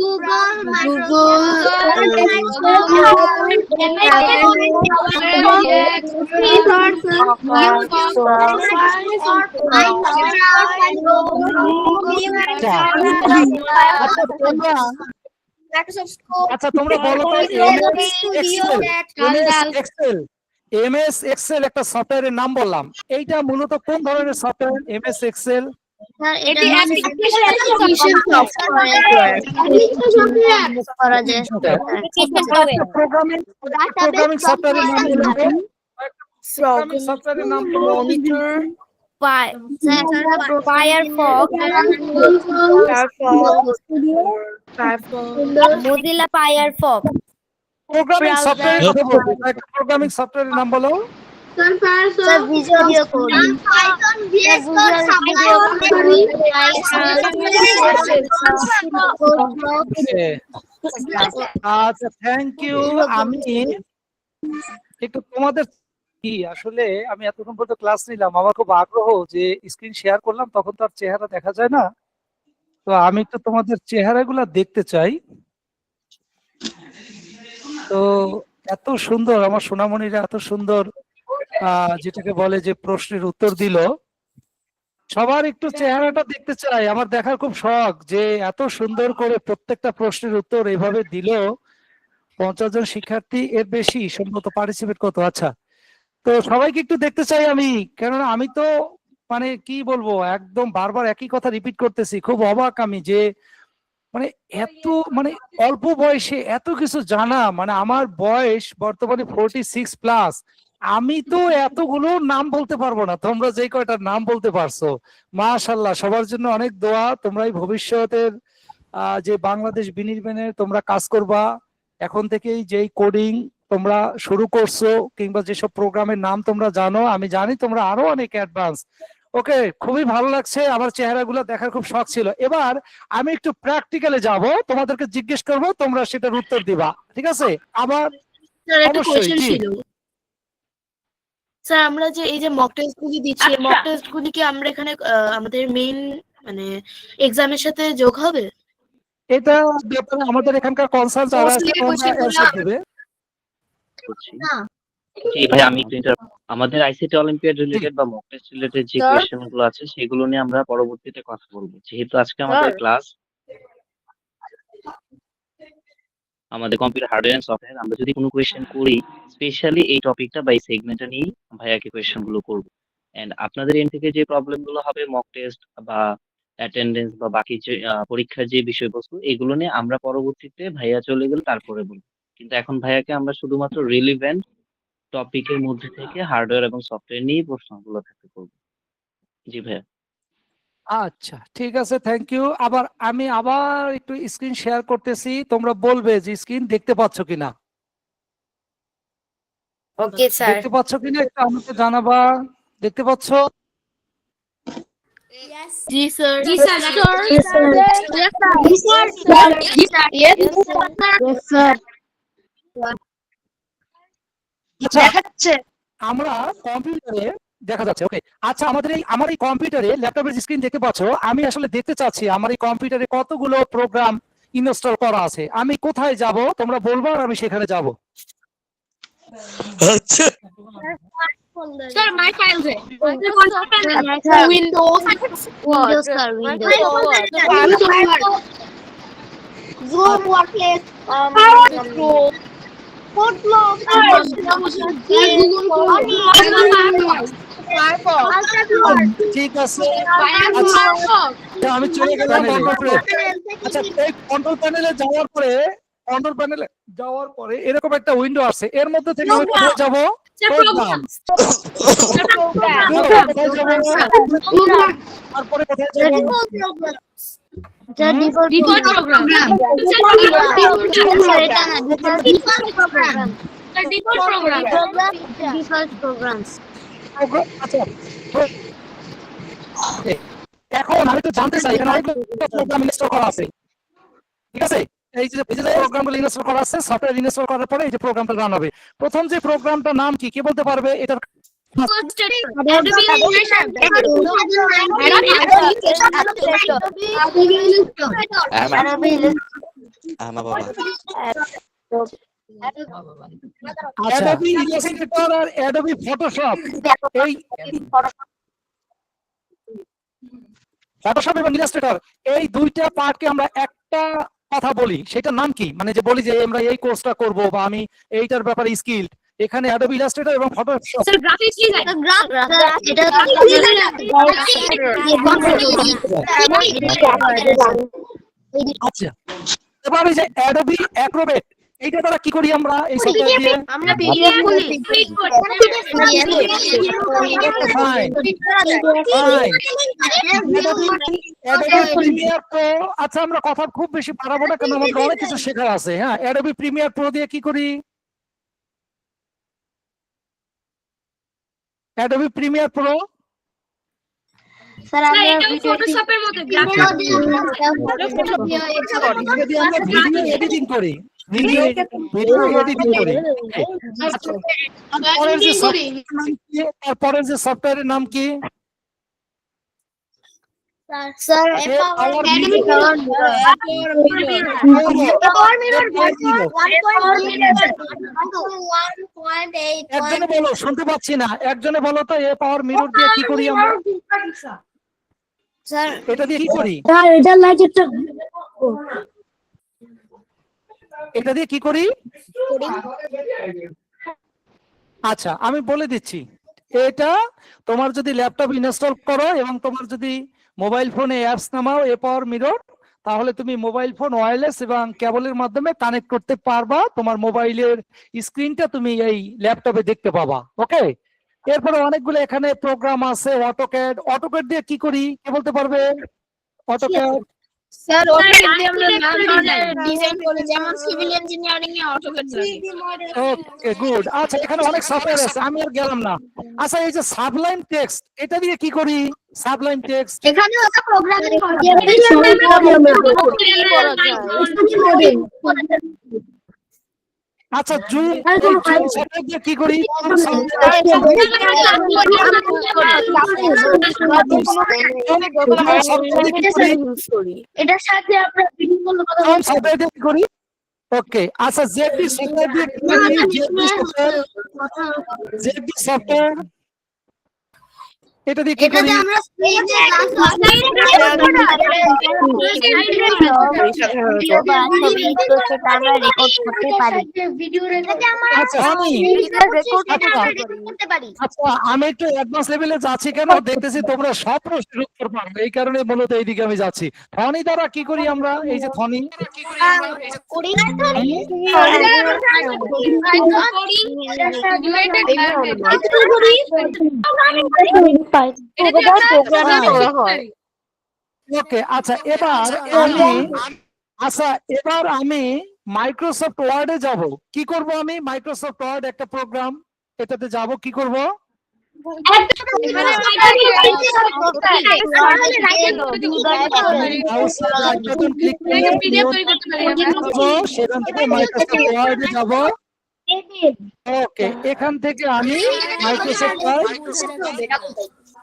আচ্ছা তোমরা বলো তো এমএস এক্সেল একটা সফটওয়্যারের নাম বললাম, এইটা মূলত কোন ধরনের সফটওয়্যার? এমএস এক্সেল প্রোগ্রামিং সফটওয়্যারের নাম বলুন। প্রোগ্রামিং সফটওয়্যারের নাম
মনিটর
Mozilla Firefox,
প্রোগ্রামিং সফটওয়্যারের কথা বলবো, একটা প্রোগ্রামিং সফটওয়্যারের নাম বলো।
Visual Code, Python, VS
আচ্ছা থ্যাংক ইউ। আমি একটু তোমাদের কি আসলে আমি এতক্ষণ পর্যন্ত ক্লাস নিলাম, আমার খুব আগ্রহ যে স্ক্রিন শেয়ার করলাম তখন তো আর চেহারা দেখা যায় না, তো আমি একটু তোমাদের চেহারাগুলো দেখতে চাই। তো এত সুন্দর আমার সোনামণিরা, এত সুন্দর যেটাকে বলে যে প্রশ্নের উত্তর দিল, সবার একটু চেহারাটা দেখতে চাই, আমার দেখার খুব শখ যে এত সুন্দর করে প্রত্যেকটা প্রশ্নের উত্তর এইভাবে দিল। 50 জন শিক্ষার্থী, এর বেশি সম্ভবত পার্টিসিপেট কত? আচ্ছা, তো সবাইকে একটু দেখতে চাই আমি, কেননা আমি তো মানে কি বলবো একদম বারবার একই কথা রিপিট করতেছি। খুব অবাক আমি যে মানে এত মানে অল্প বয়সে এত কিছু জানা, মানে আমার বয়স বর্তমানে 46+, আমি তো এতগুলো নাম বলতে পারবো না, তোমরা যে কয়টা নাম বলতে পারছো মাশাআল্লাহ, সবার জন্য অনেক দোয়া। তোমরাই ভবিষ্যতের যে বাংলাদেশ বিনির্মাণের তোমরা কাজ করবা, এখন থেকেই যেই কোডিং তোমরা শুরু করছো কিংবা যেসব প্রোগ্রামের নাম তোমরা জানো, আমি জানি তোমরা আরো অনেক অ্যাডভান্স। ওকে, খুবই ভালো লাগছে, আমার চেহারাগুলো দেখার খুব শখ ছিল। এবার আমি একটু প্র্যাকটিক্যালে যাব, তোমাদেরকে জিজ্ঞেস করব, তোমরা সেটার উত্তর দিবা, ঠিক আছে? আবার
স্যার একটা
অবশ্যই,
কোশ্চেন
জি।
ছিল স্যার, আমরা যে এই যে মক টেস্ট গুলি দিচ্ছি, মক টেস্ট গুলি কি আমরা এখানে আমাদের মেইন মানে এক্সামের সাথে যোগ হবে?
এটা ব্যাপারে আমাদের এখানকার কনসাল্ট যারা আছে তোমরা অ্যানসার দেবে।
জি ভাই, আমি আমাদের আইসিটি অলিম্পিয়াড রিলেটেড বা মক টেস্ট রিলেটেড যে কোয়েশ্চেন গুলো আছে সেগুলো নিয়ে আমরা পরবর্তীতে কথা বলবো, যেহেতু আজকে আমাদের ক্লাস আমাদের কম্পিউটার হার্ডওয়্যার এন্ড সফটওয়্যার, আমরা যদি কোনো কোয়েশ্চেন করি স্পেশালি এই টপিকটা বা এই সেগমেন্টটা নিয়ে ভাইয়াকে কোয়েশ্চেন গুলো করব। এন্ড আপনাদের এন্ড থেকে যে প্রবলেম গুলো হবে মক টেস্ট বা অ্যাটেন্ডেন্স বা বাকি যে পরীক্ষার যে বিষয়বস্তু, এগুলো নিয়ে আমরা পরবর্তীতে ভাইয়া চলে গেলে তারপরে বলবো। কিন্তু এখন ভাইয়াকে আমরা শুধুমাত্র রিলিভেন্ট টপিকের মধ্যে থেকে হার্ডওয়্যার এবং সফটওয়্যার নিয়ে প্রশ্নগুলো থাকতে করবো। জি ভাইয়া।
আচ্ছা ঠিক আছে, থ্যাংক ইউ। আমি আবার একটু স্ক্রিন শেয়ার করতেছি, তোমরা বলবে যে স্ক্রিন দেখতে পাচ্ছ কিনা।
ওকে স্যার,
দেখতে পাচ্ছ কিনা একটু আমাকে জানাবা। দেখতে পাচ্ছ?
জি স্যার।
জি স্যার।
আচ্ছা, আমরা কম্পিউটারে দেখা যাচ্ছে, ওকে। আচ্ছা, আমার এই কম্পিউটারে ল্যাপটপের স্ক্রিন দেখতে পাচ্ছ, আমি আসলে দেখতে চাচ্ছি আমার এই কম্পিউটারে কতগুলো প্রোগ্রাম ইনস্টল করা আছে। আমি কোথায় যাব তোমরা বলবো আর আমি সেখানে যাব।
আচ্ছা
স্যার মাই ফাইলস এ
windows sir, windows zoom workplace, ফোটলক,
ঠিক আছে, আচ্ছা আমি চলে গেলাম কন্ট্রোল প্যানেলে। আচ্ছা, এই কন্ট্রোল প্যানেলে যাওয়ার পরে এরকম একটা উইন্ডো আছে, এর মধ্যে থেকে আমি কোথায় যাব? প্রোগ্রাম। তারপরে কোথায় যাব?
ডিফল্ট প্রোগ্রাম
আচ্ছা, এখন আমি তো জানতে চাই এখানে অনেকগুলো প্রোগ্রাম ইনস্টল করা আছে, ঠিক আছে? এই যে প্রোগ্রামগুলো ইনস্টল করা আছে, সফটওয়্যার ইনস্টল করার পরে এই যে প্রোগ্রামটা রান হবে। প্রথম যে প্রোগ্রামটার নাম কি কে বলতে পারবে? এটার আচ্ছা Adobe Illustrator আর Adobe Photoshop এই Photoshop এবং Illustrator এই দুইটা পার্টকে আমরা একটা কথা বলি, সেটার নাম কি? মানে যে বলি যে আমরা এই কোর্সটা করব বা আমি এইটার ব্যাপারে স্কিল, এখানে Adobe Illustrator এবং Photoshop
স্যার গ্রাফিক্স ডিজাইন
আচ্ছা এবার এই যে Adobe Acrobat এইটা দ্বারা কি করি আমরা এই সফটওয়্যার দিয়ে?
আমরা পিডিএফ করি
Fine. Adobe Premiere Pro, আচ্ছা আমরা কথা খুব বেশি বাড়াবো না কারণ আমাদের অনেক কিছু শেখার আছে। হ্যাঁ, Adobe Premiere Pro দিয়ে কি করি? Adobe Premiere Pro
sir
sir এটা ফটোশপের মতো
ভিডিও এডিটিং করি, ভিডিও এডিটিং করি। তারপরের যে সফটওয়্যারের নাম কি?
স্যার
একজনে বলো, শুনতে পাচ্ছি না, একজনে বলো তো এ পাওয়ার মিরর দিয়ে কি করি আমরা?
স্যার
এটা দিয়ে কি করি?
এটা লাগে একটা
এটা দিয়ে কি করি? আচ্ছা আমি বলে দিচ্ছি, এটা তোমার যদি ল্যাপটপ ইনস্টল করো এবং তোমার যদি মোবাইল ফোনে অ্যাপস নামাও এ পাওয়ার মিরর, তাহলে তুমি মোবাইল ফোন ওয়্যারলেস এবং কেবলের মাধ্যমে কানেক্ট করতে পারবা, তোমার মোবাইলের স্ক্রিনটা তুমি এই ল্যাপটপে দেখতে পাবা। ওকে, এরপরে অনেকগুলো এখানে প্রোগ্রাম আছে। অটোক্যাড দিয়ে কি করি কে বলতে পারবে? অটোক্যাড
স্যার অটোক্যাড দিয়ে আমরা নানা ডিজাইন করি, যেমন সিভিল ইঞ্জিনিয়ারিং এ অটোক্যাড লাগে।
Okay good. আচ্ছা এখানে অনেক সফটওয়্যার আছে, আমি আর গেলাম না। আচ্ছা এই যে সাবলাইম টেক্সট, এটা দিয়ে কি করি? সাবলাইম টেক্সট
এখানে ওটা প্রোগ্রামিং করা
আচ্ছা জুম সফটওয়্যার দিয়ে কি করি?
এটার সাথে আমরা বিভিন্ন
সফটওয়্যার দিয়ে কি করি? ওকে আচ্ছা জেডি সফটওয়্যার দিয়ে কি করি? জেডি সফটওয়্যার এটা দিয়ে কি করি?
আমরা
আচ্ছা আমি একটু অ্যাডভান্স লেভেলে যাচ্ছি, কেন দেখতেছি তোমরা সব প্রশ্নের উত্তর পারবে, এই কারণে মূলত এইদিকে আমি যাচ্ছি। থনি দ্বারা কি করি আমরা? এই যে থনি ওকে আচ্ছা এবার আমি মাইক্রোসফট ওয়ার্ডে যাব। কি করব আমি? মাইক্রোসফট ওয়ার্ড একটা প্রোগ্রাম, এটাতে যাব, কি করব? সেখান থেকে মাইক্রোসফট ওয়ার্ডে যাব। ওকে এখান থেকে আমি মাইক্রোসফট ওয়ার্ড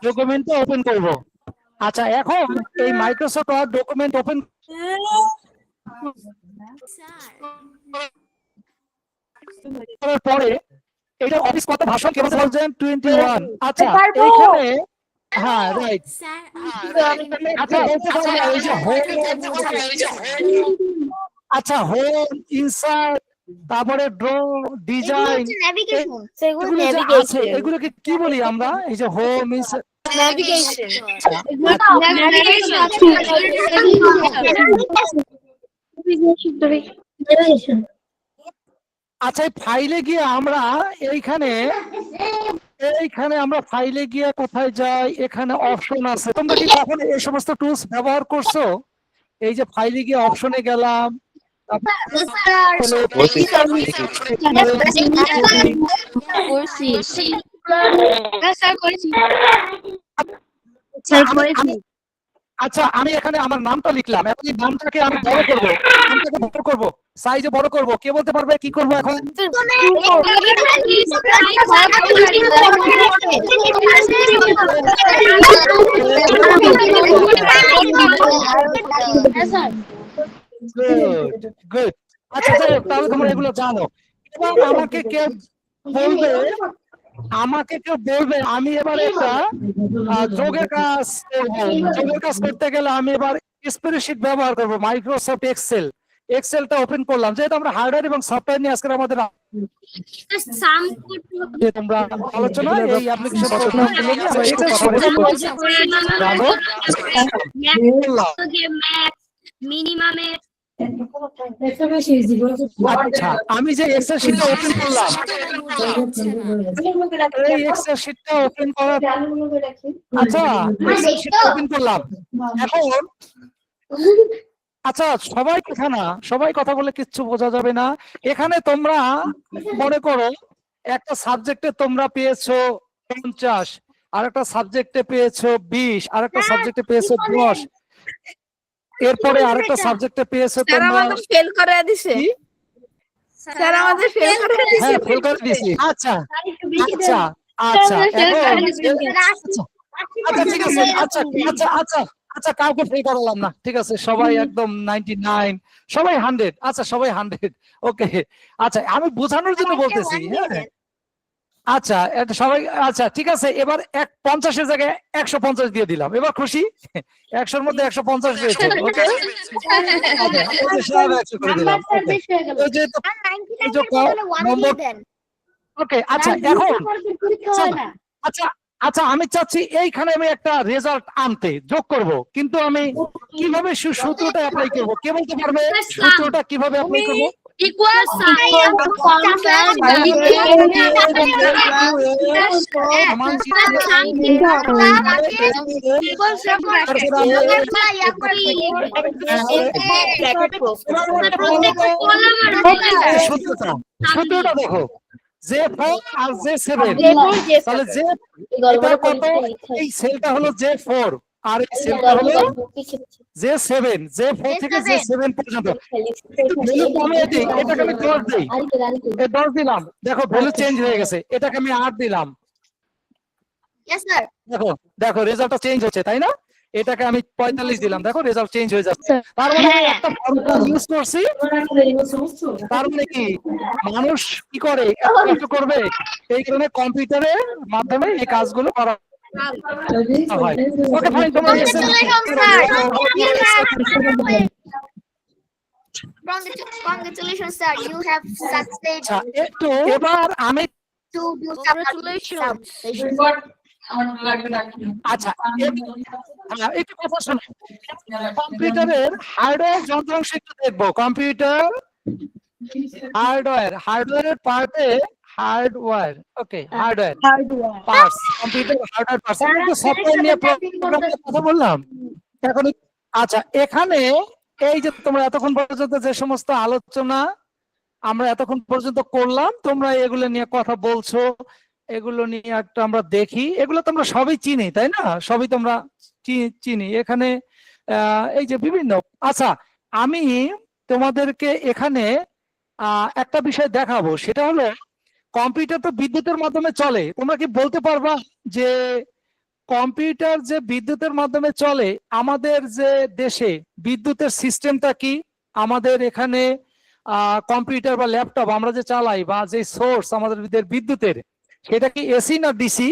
ডকুমেন্টটা ওপেন করব। আচ্ছা এখন এই মাইক্রোসফট ওয়ার্ড ডকুমেন্ট ওপেন করার পরে এটা অফিস কত ভাষণ কেবল ভার্সন 21। আচ্ছা এইখানে হ্যাঁ রাইট। আচ্ছা বলতে পারবে এই যে আচ্ছা হোম ইনসার্ট তারপরে ড্র ডিজাইন আছে, এগুলোকে কি বলি আমরা? এই যে হোম ইনসার্ট আচ্ছা ফাইলে গিয়ে আমরা এইখানে আমরা ফাইলে গিয়ে কোথায় যাই? এখানে অপশন আছে। তোমরা কি কখনো এই সমস্ত টুলস ব্যবহার করছো? এই যে ফাইলে গিয়ে অপশনে গেলাম, আচ্ছা আমি এখানে আমার নামটা লিখলাম, এখন এই নামটাকে আমি বড় করবো, নামটাকে বড় করবো, সাইজে বড় করবো। কে বলতে পারবে কি করবো এখন? Good good. আচ্ছা যাই হোক, তাহলে তোমরা এগুলো জানো। এবার আমাকে কেউ বলবে, আমি এবার একটা যোগের কাজ করবো। যোগের কাজ করতে গেলে আমি এবার স্প্রেডশিট ব্যবহার করবো, মাইক্রোসফট এক্সেলটা ওপেন করলাম। যেহেতু আমরা হার্ডওয়্যার এবং সফটওয়্যার নিয়ে আজকে আমাদের
সাম করতে হবে।
যে তোমরা আলোচনা এই অ্যাপ্লিকেশন প্রোগ্রামগুলো নিয়ে আমরা একটু কথা বলবো।
মিনিমামে
আচ্ছা আমি যে এক্সেল শিটটা ওপেন করলাম, এই এক্সেল শিটটা ওপেন করার আচ্ছা এক্সেল শিটটা ওপেন করলাম এখন। আচ্ছা সবাই কথা বলে কিচ্ছু বোঝা যাবে না। এখানে তোমরা মনে করো একটা সাবজেক্টে তোমরা পেয়েছো 50, আর একটা সাবজেক্টে পেয়েছো 20, আর একটা সাবজেক্টে পেয়েছো 10, এরপরে আরেকটা সাবজেক্টে পেয়েছো তোমরা
ফেল করে দিছে
কি?
স্যার আমাদের ফেল করে দিছে
হ্যাঁ ফেল করে দিয়েছি। আচ্ছা আচ্ছা আচ্ছা এখন আচ্ছা ঠিক আছে, আচ্ছা আচ্ছা আচ্ছা আচ্ছা কাউকে ফেল করালাম না, ঠিক আছে সবাই একদম 99, সবাই 100। আচ্ছা সবাই 100, ওকে। আচ্ছা আমি বোঝানোর জন্য বলতেছি, হ্যাঁ আচ্ছা এটা সবাই আচ্ছা ঠিক আছে। এবার 50-এর জায়গায় 150 দিয়ে দিলাম, এবার খুশি? 100-র মধ্যে 150 পেয়েছে, ওকে। সব 100 করে দিলাম, ওকে। আচ্ছা এখন আচ্ছা আচ্ছা আমি চাচ্ছি এইখানে আমি একটা রেজাল্ট আনতে যোগ করব, কিন্তু আমি কিভাবে সূত্রটা অ্যাপ্লাই করব? কে বলতে পারবে সূত্রটা কিভাবে অ্যাপ্লাই করব?
ইকুয়াল
সূত্রটা দেখো, যে 4 আর যে 7, তাহলে যে এটা কত? এই সেলটা হলো যে 4 আর এই সেলটা হলো যে 7, যে 4 থেকে যে 7 পর্যন্ত। একটু ভ্যালু কমিয়ে দিই, এটাকে আমি 10 দিই, এই 10 দিলাম, দেখো ভ্যালু চেঞ্জ হয়ে গেছে। এটাকে আমি 8 দিলাম, দেখো দেখো রেজাল্টটা চেঞ্জ হচ্ছে, তাই না? এটাকে আমি 45 দিলাম, দেখো রেজাল্ট চেঞ্জ হয়ে যাচ্ছে। তার মানে আমি একটা ফর্মুলা ইউজ করছি। তার মানে কি মানুষ কি করে এত কষ্ট করবে? এই কারণে কম্পিউটারের মাধ্যমে এই কাজগুলো করা হয়। ওকে ফাইন, তোমরা
Congratulations, sir. You have succeeded
আচ্ছা একটু এবার আমি
to do some
আচ্ছা একটু কথা শোনো, কম্পিউটারের হার্ডওয়্যার যন্ত্রাংশ একটু দেখবো। কম্পিউটার হার্ডওয়্যারের পার্টে hardware, okay hardware parts, computer hardware parts, কিন্তু সফটওয়্যার নিয়ে কথা বললাম এখন। আচ্ছা এখানে এই যে তোমরা এতক্ষণ পর্যন্ত যে সমস্ত আলোচনা আমরা এতক্ষণ পর্যন্ত করলাম, তোমরা এগুলো নিয়ে কথা বলছো, এগুলো নিয়ে একটা আমরা দেখি। এগুলো তোমরা সবই চিনি, তাই না? সবই তোমরা চিনি এখানে এই যে বিভিন্ন। আচ্ছা আমি তোমাদেরকে এখানে একটা বিষয় দেখাবো, সেটা হলো কম্পিউটার তো বিদ্যুতের মাধ্যমে চলে। তোমরা কি বলতে পারবা যে কম্পিউটার যে বিদ্যুতের মাধ্যমে চলে, আমাদের যে দেশে বিদ্যুতের সিস্টেমটা কি? আমাদের এখানে কম্পিউটার বা ল্যাপটপ আমরা যে চালাই বা যে সোর্স আমাদের বিদ্যুতের, সেটা কি এসি না ডিসি?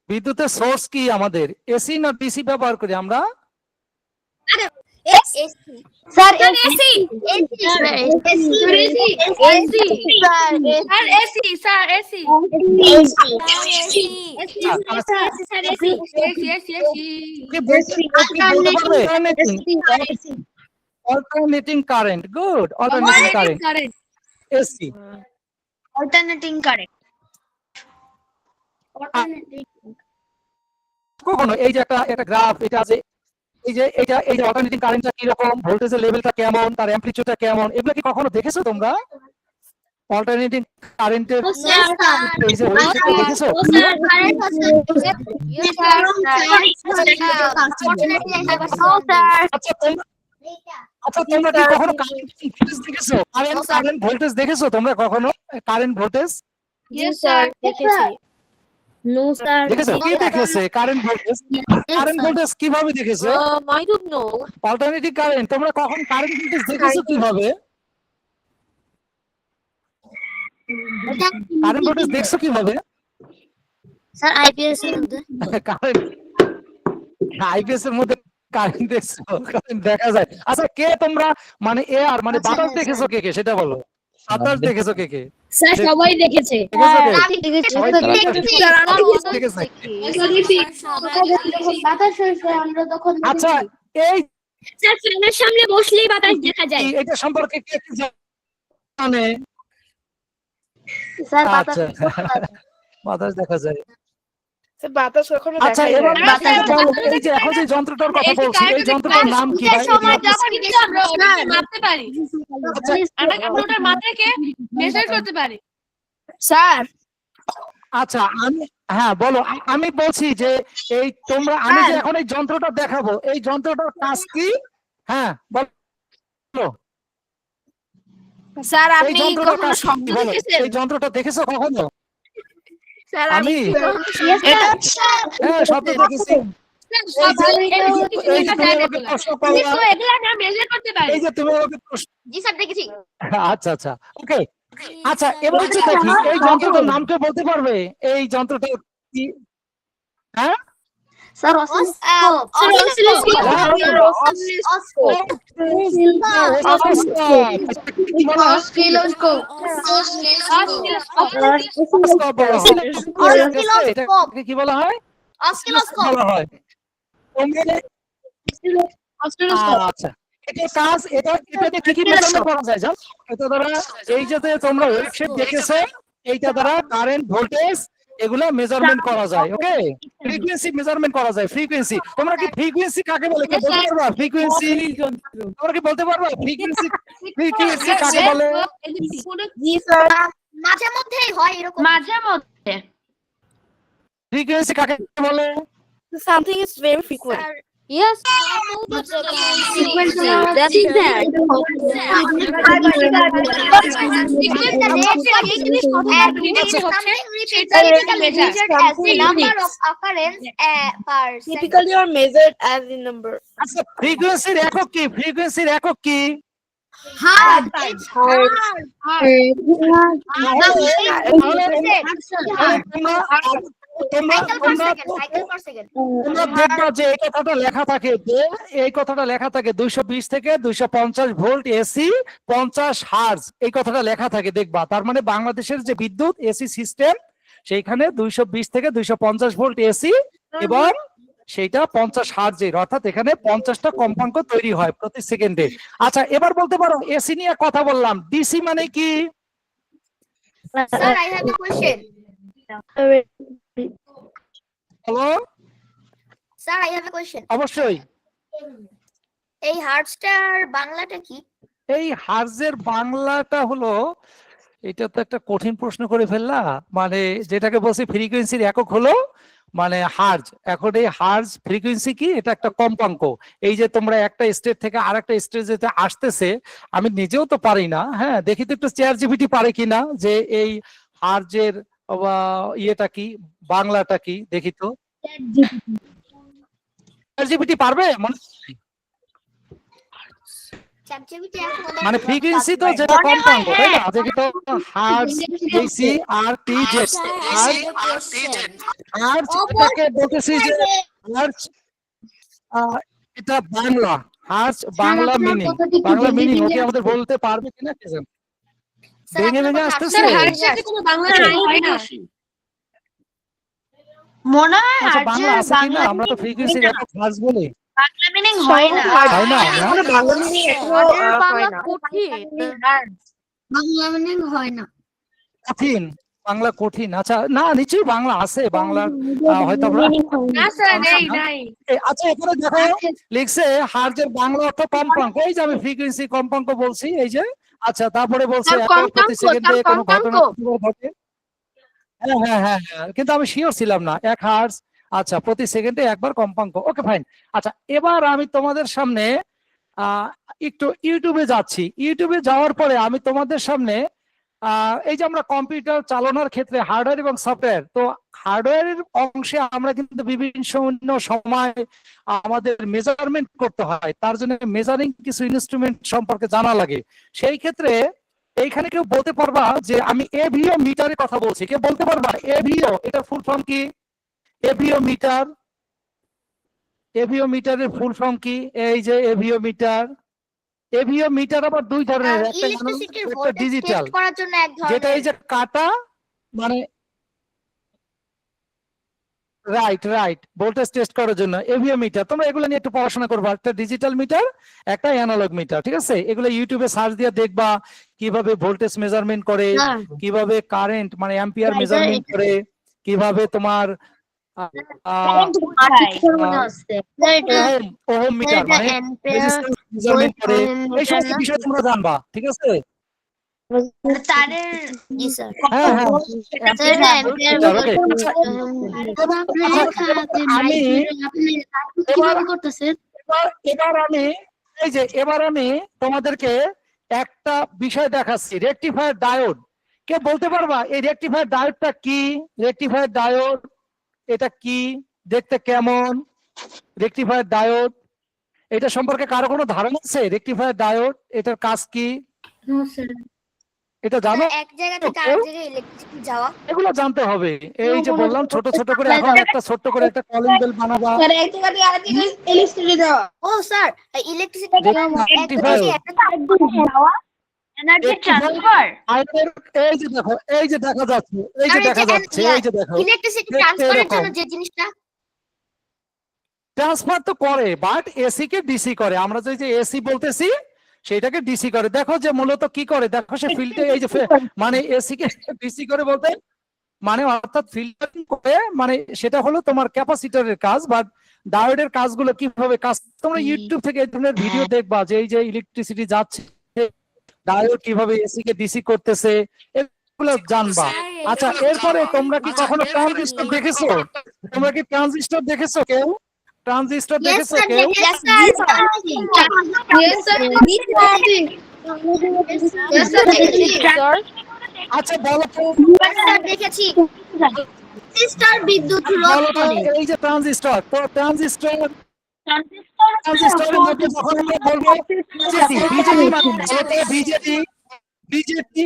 বিদ্যুতের সোর্স কি আমাদের এসি না ডিসি ব্যবহার করি আমরা?
Sir,
Alternating current, good. Alternating current. AC.
Alternating current.
কখনো এই যে একটা গ্রাফ এটা আছে, এই যে অল্টারনেটিং কারেন্টটা কি রকম, ভোল্টেজের লেভেলটা কেমন, তার অ্যামপ্লিটিউডটা কেমন, এগুলো কি কখনো দেখেছো তোমরা? অল্টারনেটিং কারেন্টের
স্যার
এই যে ওয়েবসাইটটা দেখেছো? আচ্ছা তোমরা কি কখনো কারেন্ট ভোল্টেজ দেখেছো? কারেন্ট ভোল্টেজ দেখেছো তোমরা কখনো? কারেন্ট ভোল্টেজ দেখেছো? কি দেখেছে কারেন্ট ভোল্টেজ? কারেন্ট ভোল্টেজ কিভাবে দেখেছো?
I don't know.
Alternating current তোমরা কখন কারেন্ট ভোল্টেজ দেখেছো কিভাবে? কারেন্ট ভোল্টেজ দেখছো কিভাবে?
Sir, IPS এর মধ্যে
কারেন্ট আইপিএস এর মধ্যে কারেন্ট দেখছো? কারেন্ট দেখা যায়। আচ্ছা কে তোমরা মানে এয়ার মানে বাতাস দেখেছো কে কে সেটা বলো। বাতাস দেখেছো কে কে?
স্যার সবাই দেখেছে।
দেখেছো কে?
আমি দেখেছি
সবাই দেখেছে। আচ্ছা এই
স্যার ফ্যানের সামনে বসলেই বাতাস দেখা যায়।
এটা সম্পর্কে কে কি জানে?
স্যার
আচ্ছা বাতাস দেখা যায়।
বাতাস কখনো
আচ্ছা
দেখা
এবার
যায় না।
বলো, এই যে এখন যে যন্ত্রটার কথা বলছি এই যন্ত্রটার নাম কি ভাই?
মাপতে পারি।
আচ্ছা,
আমরা কম্পিউটার মাত্রাকে মেজার করতে পারি।
স্যার
আচ্ছা আমি হ্যাঁ বলো আমি বলছি যে এই তোমরা আমি যে এখন এই যন্ত্রটা দেখাবো এই যন্ত্রটার কাজ কি? হ্যাঁ বলো
স্যার
এই
আপনি
যন্ত্রটার
কখনো
কাজ কি?
শব্দ
বলো।
দেখেছেন?
এই যন্ত্রটা দেখেছো কখনো?
স্যার
আমি
এটা
হ্যাঁ শব্দ দেখেছি। এই যে তুমি আমাকে প্রশ্ন করলা,
এগুলো আমরা মেজার করতে পারি।
এই যে তুমি আমাকে প্রশ্ন
জি স্যার দেখেছি।
আচ্ছা আচ্ছা ওকে আচ্ছা এবার হচ্ছে দেখি এই যন্ত্রটার নামটা বলতে পারবে? এই যন্ত্রটা কি? হ্যাঁ
স্যার
কি বলা হয়? এটাকে কি বলা হয়? বলা হয়। আচ্ছা এটা কাজ এটাতে কি কি মেজারমেন্ট করা যায় জানো? এটা দ্বারা এই যে তোমরা ওয়েবসাইট দেখেছো এইটা দ্বারা কারেন্ট ভোল্টেজ এগুলো মেজারমেন্ট করা যায়। ওকে ফ্রিকোয়েন্সি মেজারমেন্ট করা যায়। ফ্রিকোয়েন্সি তোমরা কি ফ্রিকোয়েন্সি কাকে বলে কেউ বলতে পারবা? ফ্রিকোয়েন্সি তোমরা কি বলতে পারবা? ফ্রিকোয়েন্সি ফ্রিকোয়েন্সি কাকে বলে?
জি স্যার মাঝে মধ্যেই হয় এরকম।
মাঝে মধ্যে
ফ্রিকোয়েন্সি কাকে বলে?
Something is very frequent.
Yes. That's
Typically are measured as in number.
আচ্ছা ফ্রিকোয়েন্সির একক কি? ফ্রিকোয়েন্সির একক কি? তোমরা দেখবা যে এই কথাটা লেখা থাকে যে এই কথাটা লেখা থাকে 220 থেকে 250 ভোল্ট এসি 50 হার্জ এই কথাটা লেখা থাকে দেখবা। তার মানে বাংলাদেশের যে বিদ্যুৎ এসি সিস্টেম সেইখানে 220 থেকে 250 ভোল্ট এসি এবং সেইটা 50 হার্জের অর্থাৎ এখানে 50টা কম্পাঙ্ক তৈরি হয় প্রতি সেকেন্ডে। আচ্ছা এবার বলতে পারো এসি নিয়ে কথা বললাম ডিসি মানে কি?
Sir, I have a question.
Hello
Sir, I have a question.
অবশ্যই
এই হার্টস্টার বাংলাটা কি?
এই হার্জের বাংলাটা হলো এটা তো একটা কঠিন প্রশ্ন করে ফেললা। মানে যেটাকে বলছি ফ্রিকোয়েন্সির একক হলো মানে হার্জ। এখন এই হার্জ ফ্রিকোয়েন্সি কি? এটা একটা কম্পাঙ্ক। এই যে তোমরা একটা স্টেট থেকে আরেকটা স্টেজে আসতেছে আমি নিজেও তো পারি না। হ্যাঁ দেখি তো একটু চ্যাট জিপিটি পারে কিনা যে এই হার্জের ইয়েটা কি বাংলাটা কি দেখি তো। চ্যাট জিপিটি পারবে
ChatGPT এখন
মানে ফ্রিকোয়েন্সি তো যেটা কম্পাঙ্ক তাই না? দেখি তো হার্জ এসি আর টি জেড হার্জ এটাকে বলতেছি যে হার্জ এটা বাংলা হার্জ বাংলা মিনিং ওকে আমাদের বলতে পারবে কিনা কে জানে? ভেঙে ভেঙে আসতেছে।
হার্টসে কোনো বাংলা হয় না।
মনে হয়
আচ্ছা বাংলা আছে কিনা? আমরা তো ফ্রিকোয়েন্সি একক হার্জ বলি।
বাংলা মিনিং হয় না।
তাই না?
বাংলা মিনিং হয় না।
বাংলা মিনিং হয় না।
কঠিন বাংলা কঠিন। আচ্ছা না নিশ্চয়ই বাংলা আছে বাংলার হয়তো আমরা
না স্যার নাই।
আচ্ছা এখানে দেখো লিখছে হার্জের বাংলা অর্থ কম্পাঙ্ক। এই যে আমি ফ্রিকোয়েন্সি কম্পাঙ্ক বলছি এই যে আচ্ছা, তারপরে বলছে
তার
একবার প্রতি
কম্পাঙ্ক,
সেকেন্ডে
তার
কোনো ঘটনা
কম্পাঙ্ক।
কতবার ঘটে। হ্যাঁ হ্যাঁ হ্যাঁ হ্যাঁ, কিন্তু আমি শিওর ছিলাম না 1 হার্টজ। আচ্ছা, প্রতি সেকেন্ডে একবার কম্পাঙ্ক, ওকে ফাইন। আচ্ছা, এবার আমি তোমাদের সামনে আহ একটু ইউটিউবে যাচ্ছি। ইউটিউবে যাওয়ার পরে আমি তোমাদের সামনে এই যে আমরা কম্পিউটার চালানোর ক্ষেত্রে হার্ডওয়্যার এবং সফটওয়্যার, তো হার্ডওয়্যারের অংশে আমরা কিন্তু বিভিন্ন সময় আমাদের মেজারমেন্ট করতে হয়, তার জন্য মেজারিং কিছু ইনস্ট্রুমেন্ট সম্পর্কে জানা লাগে। সেই ক্ষেত্রে এইখানে কেউ বলতে পারবা যে আমি এভিও মিটারের কথা বলছি, কেউ বলতে পারবা এভিও এটা ফুল ফর্ম কি? এভিও মিটার, এভিও মিটারের ফুল ফর্ম কি? এই যে এভিও মিটার। এভিও মিটার আবার দুই ধরনের, একটা
ইলেকট্রিসিটির
একটা
ভোল্টেজ
ডিজিটাল,
টেস্ট করার জন্য এক
যেটা এই
ধরনের।
যে কাটা মানে রাইট রাইট ভোল্টেজ টেস্ট করার জন্য এভিও মিটার। তোমরা এগুলো নিয়ে একটু পড়াশোনা করবা, একটা ডিজিটাল মিটার, একটা অ্যানালগ মিটার, ঠিক আছে? এগুলো ইউটিউবে সার্চ দিয়ে দেখবা কিভাবে ভোল্টেজ মেজারমেন্ট করে, কিভাবে কারেন্ট মানে অ্যাম্পিয়ার মেজারমেন্ট করে, কিভাবে তোমার ওহম মিটার মানে রেজিস্ট্যান্স মেজারমেন্ট করে, এই সমস্ত বিষয় তোমরা জানবা, ঠিক আছে?
তারের জি স্যার।
হ্যাঁ হ্যাঁ আমি এবার আমি এই যে এবার আমি তোমাদেরকে একটা বিষয় দেখাচ্ছি, রেকটিফায়ার ডায়োড। কে বলতে পারবা এই রেকটিফায়ার ডায়োডটা কি? রেকটিফায়ার ডায়োড এটা কি, দেখতে কেমন? রেকটিফায়ার ডায়োড এটা সম্পর্কে কারো কোনো ধারণা আছে? রেকটিফায়ার ডায়োড এটার কাজ কি এটা জানো?
এক জায়গা থেকে আরেক জায়গায় ইলেকট্রিসিটি যাওয়া।
এগুলো জানতে হবে। এই যে বললাম ছোট ছোট করে এখন একটা ছোট্ট করে একটা কলিং বেল বানাবা।
এক জায়গা থেকে আরেক জায়গায় ইলেকট্রিসিটি যাওয়া। ও স্যার, ইলেকট্রিসিটি যাওয়া এনার্জি ট্রান্সফার।
এই যে দেখো, এই যে দেখা যাচ্ছে, এই যে দেখা যাচ্ছে, এই যে দেখো
ইলেকট্রিসিটি ট্রান্সফারের জন্য যে জিনিসটা
ট্রান্সফার তো করে, বাট এসি কে ডিসি করে। আমরা যে এসি বলতেছি সেটাকে ডিসি করে। দেখো যে মূলত কি করে, দেখো সে ফিল্ডে এই যে মানে এসি কে ডিসি করে বলতে মানে অর্থাৎ ফিল্টারিং করে, মানে সেটা হলো তোমার ক্যাপাসিটরের কাজ। বাট ডায়োডের কাজগুলো কিভাবে কাজ, তোমরা ইউটিউব থেকে এই ধরনের ভিডিও দেখবা যে এই যে ইলেকট্রিসিটি যাচ্ছে ডায়োড কিভাবে এসি কে ডিসি করতেছে, এগুলো জানবা। আচ্ছা, এরপরে তোমরা কি কখনো ট্রানজিস্টর দেখেছো? তোমরা কি ট্রানজিস্টর দেখেছো কেউ? ট্রানজিস্টর দেখেছো কেউ? আচ্ছা বলো তো,
দেখেছি ট্রানজিস্টর বিদ্যুৎ রোধ করে।
এই যে ট্রানজিস্টর, তো ট্রানজিস্টরের মধ্যে যখন আমরা বলবো বিজেপি মানে বিজেপি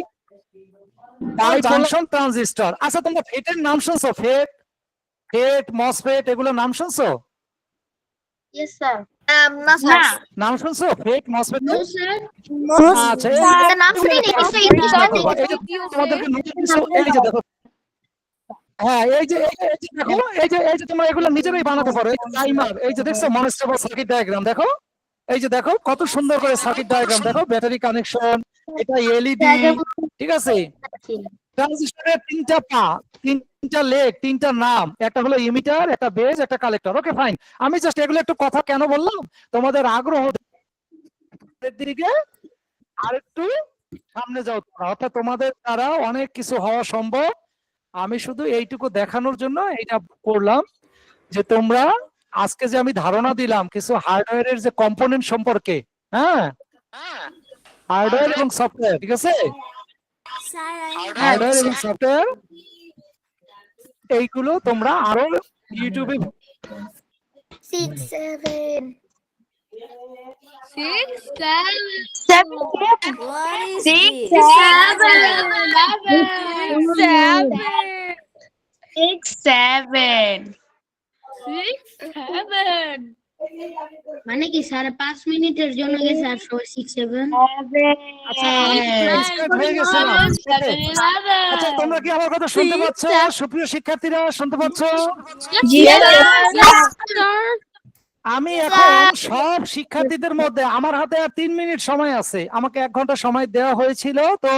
তাই জাংশন ট্রানজিস্টর। আচ্ছা, তোমরা ফেটের নাম শুনছো? ফেট মসফেট এগুলো নাম শুনছো?
Yes sir. না স্যার,
নাম শুনছো ফেট মসফেট? আচ্ছা,
নাম শুনিনি কিন্তু
তোমাদেরকে নতুন কিছু এই যে দেখো, হ্যাঁ এই যে দেখো, এই যে তোমরা এগুলো নিজেরাই বানাতে পারো। এই টাইমার, এই যে দেখছো মনস্টেবল সার্কিট ডায়াগ্রাম, দেখো এই যে দেখো কত সুন্দর করে সার্কিট ডায়াগ্রাম, দেখো ব্যাটারি কানেকশন, এটা এলইডি, ঠিক আছে? ট্রানজিস্টরের তিনটা পা, তিনটা লেগ, তিনটা নাম, একটা হলো ইমিটার, একটা বেজ, একটা কালেক্টর। Okay fine. আমি জাস্ট এগুলো একটু কথা কেন বললাম, তোমাদের আগ্রহ দিকে আরেকটু সামনে যাও, অর্থাৎ তোমাদের দ্বারা অনেক কিছু হওয়া সম্ভব। আমি শুধু এইটুকু দেখানোর জন্য এটা করলাম যে তোমরা আজকে যে আমি ধারণা দিলাম কিছু হার্ডওয়্যারের যে কম্পোনেন্ট সম্পর্কে, হ্যাঁ হার্ডওয়্যার এবং সফটওয়্যার, ঠিক আছে? হার্ডওয়্যার এবং সফটওয়্যার এইগুলো তোমরা আরো ইউটিউবে
6 7 মানে কি স্যার 5 মিনিটের জন্য গেছে আর 6 7
আচ্ছা হয়ে গেছিলাম। আচ্ছা, তোমরা কি আমার কথা শুনতে পাচ্ছ? সুপ্রিয় শিক্ষার্থীরা শুনতে পাচ্ছ? আমি এখন সব শিক্ষার্থীদের মধ্যে আমার হাতে আর 3 মিনিট সময় আছে, আমাকে 1 ঘন্টা সময় দেওয়া হয়েছিল। তো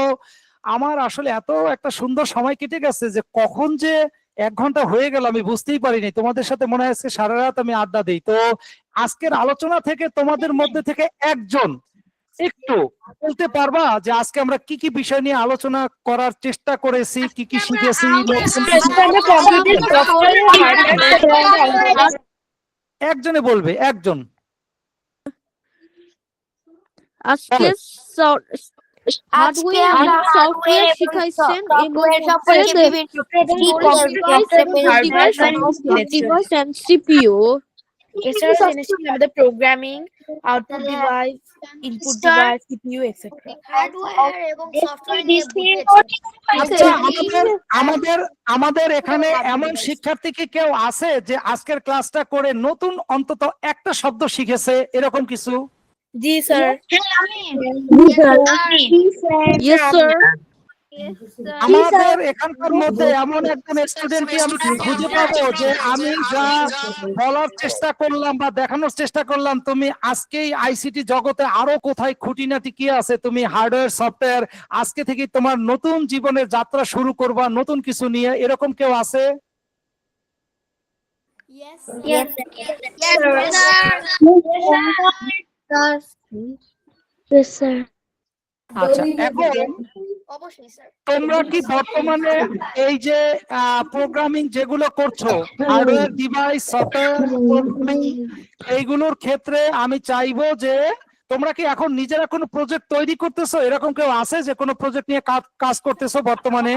আমার আসলে এত একটা সুন্দর সময় কেটে গেছে যে কখন যে 1 ঘন্টা হয়ে গেল আমি বুঝতেই পারিনি। তোমাদের সাথে মনে হয় আজকে সারা রাত আমি আড্ডা দিই। তো আজকের আলোচনা থেকে তোমাদের মধ্যে থেকে একজন একটু বলতে পারবা যে আজকে আমরা কি কি বিষয় নিয়ে আলোচনা করার চেষ্টা করেছি, কি কি শিখেছি? একজনে বলবে, একজন।
আজকে হার্ডওয়্যার এবং সফটওয়্যার শিখাইছেন এবং ডিভাইস এন্ড সিপিইউ।
এছাড়া জেনেছি আমাদের programming, output device, input device, CPU etcetera.
Hardware এবং সফটওয়্যার নিয়ে
আচ্ছা, আমাদের এখানে এমন শিক্ষার্থী কি কেউ আছে যে আজকের ক্লাসটা করে নতুন অন্তত একটা শব্দ শিখেছে, এরকম কিছু?
জি স্যার।
Yes sir.
আমাদের এখানকার মধ্যে এমন একজন স্টুডেন্টকে আমি খুঁজে পাবো যে আমি যা বলার চেষ্টা করলাম বা দেখানোর চেষ্টা করলাম, তুমি আজকেই আইসিটি জগতে আরো কোথায় খুঁটিনাটি কি আছে, তুমি হার্ডওয়্যার সফটওয়্যার আজকে থেকে তোমার নতুন জীবনের যাত্রা শুরু করবা নতুন কিছু নিয়ে, এরকম কেউ আছে? আচ্ছা, এখন
অবশ্যই স্যার।
তোমরা কি বর্তমানে এই যে প্রোগ্রামিং যেগুলো করছো, হার্ডওয়্যার ডিভাইস সফটওয়্যার এইগুলোর ক্ষেত্রে আমি চাইবো যে তোমরা কি এখন নিজেরা কোনো প্রজেক্ট তৈরি করতেছো? এরকম কেউ আছে যে কোনো প্রজেক্ট নিয়ে কাজ করতেছো বর্তমানে?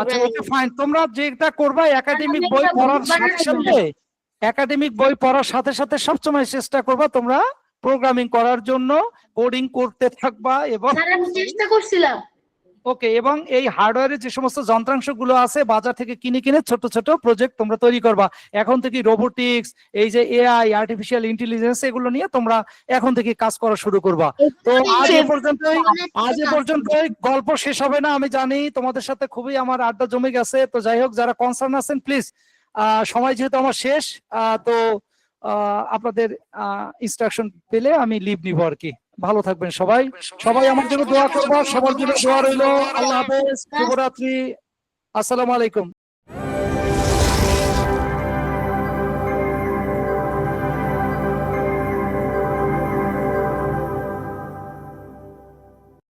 আচ্ছা, ওকে, ফাইন। তোমরা যেটা করবা একাডেমিক বই পড়ার সাথে সাথে সবসময় চেষ্টা করবা তোমরা প্রোগ্রামিং করার জন্য, কোডিং করতে থাকবা এবং
চেষ্টা করছিলাম।
ওকে, এবং এই হার্ডওয়্যারের যে সমস্ত যন্ত্রাংশগুলো আছে বাজার থেকে কিনে কিনে ছোট ছোট প্রজেক্ট তোমরা তৈরি করবা। এখন থেকে রোবোটিক্স, এই যে এআই, আর্টিফিশিয়াল ইন্টেলিজেন্স, এগুলো নিয়ে তোমরা এখন থেকে কাজ করা শুরু করবা। তো আজ এ পর্যন্তই গল্প শেষ হবে না, আমি জানি। তোমাদের সাথে খুবই আমার আড্ডা জমে গেছে। তো যাই হোক, যারা কনসার্ন আছেন প্লিজ, সময় যেহেতু আমার শেষ, তো আপনাদের ইনস্ট্রাকশন পেলে আমি লিভ নিব আর কি। ভালো থাকবেন সবাই, সবাই আমার জন্য দোয়া করবা, সবার জন্য দোয়া রইলো। আল্লাহ হাফেজ, শুভরাত্রি, আসসালামু আলাইকুম।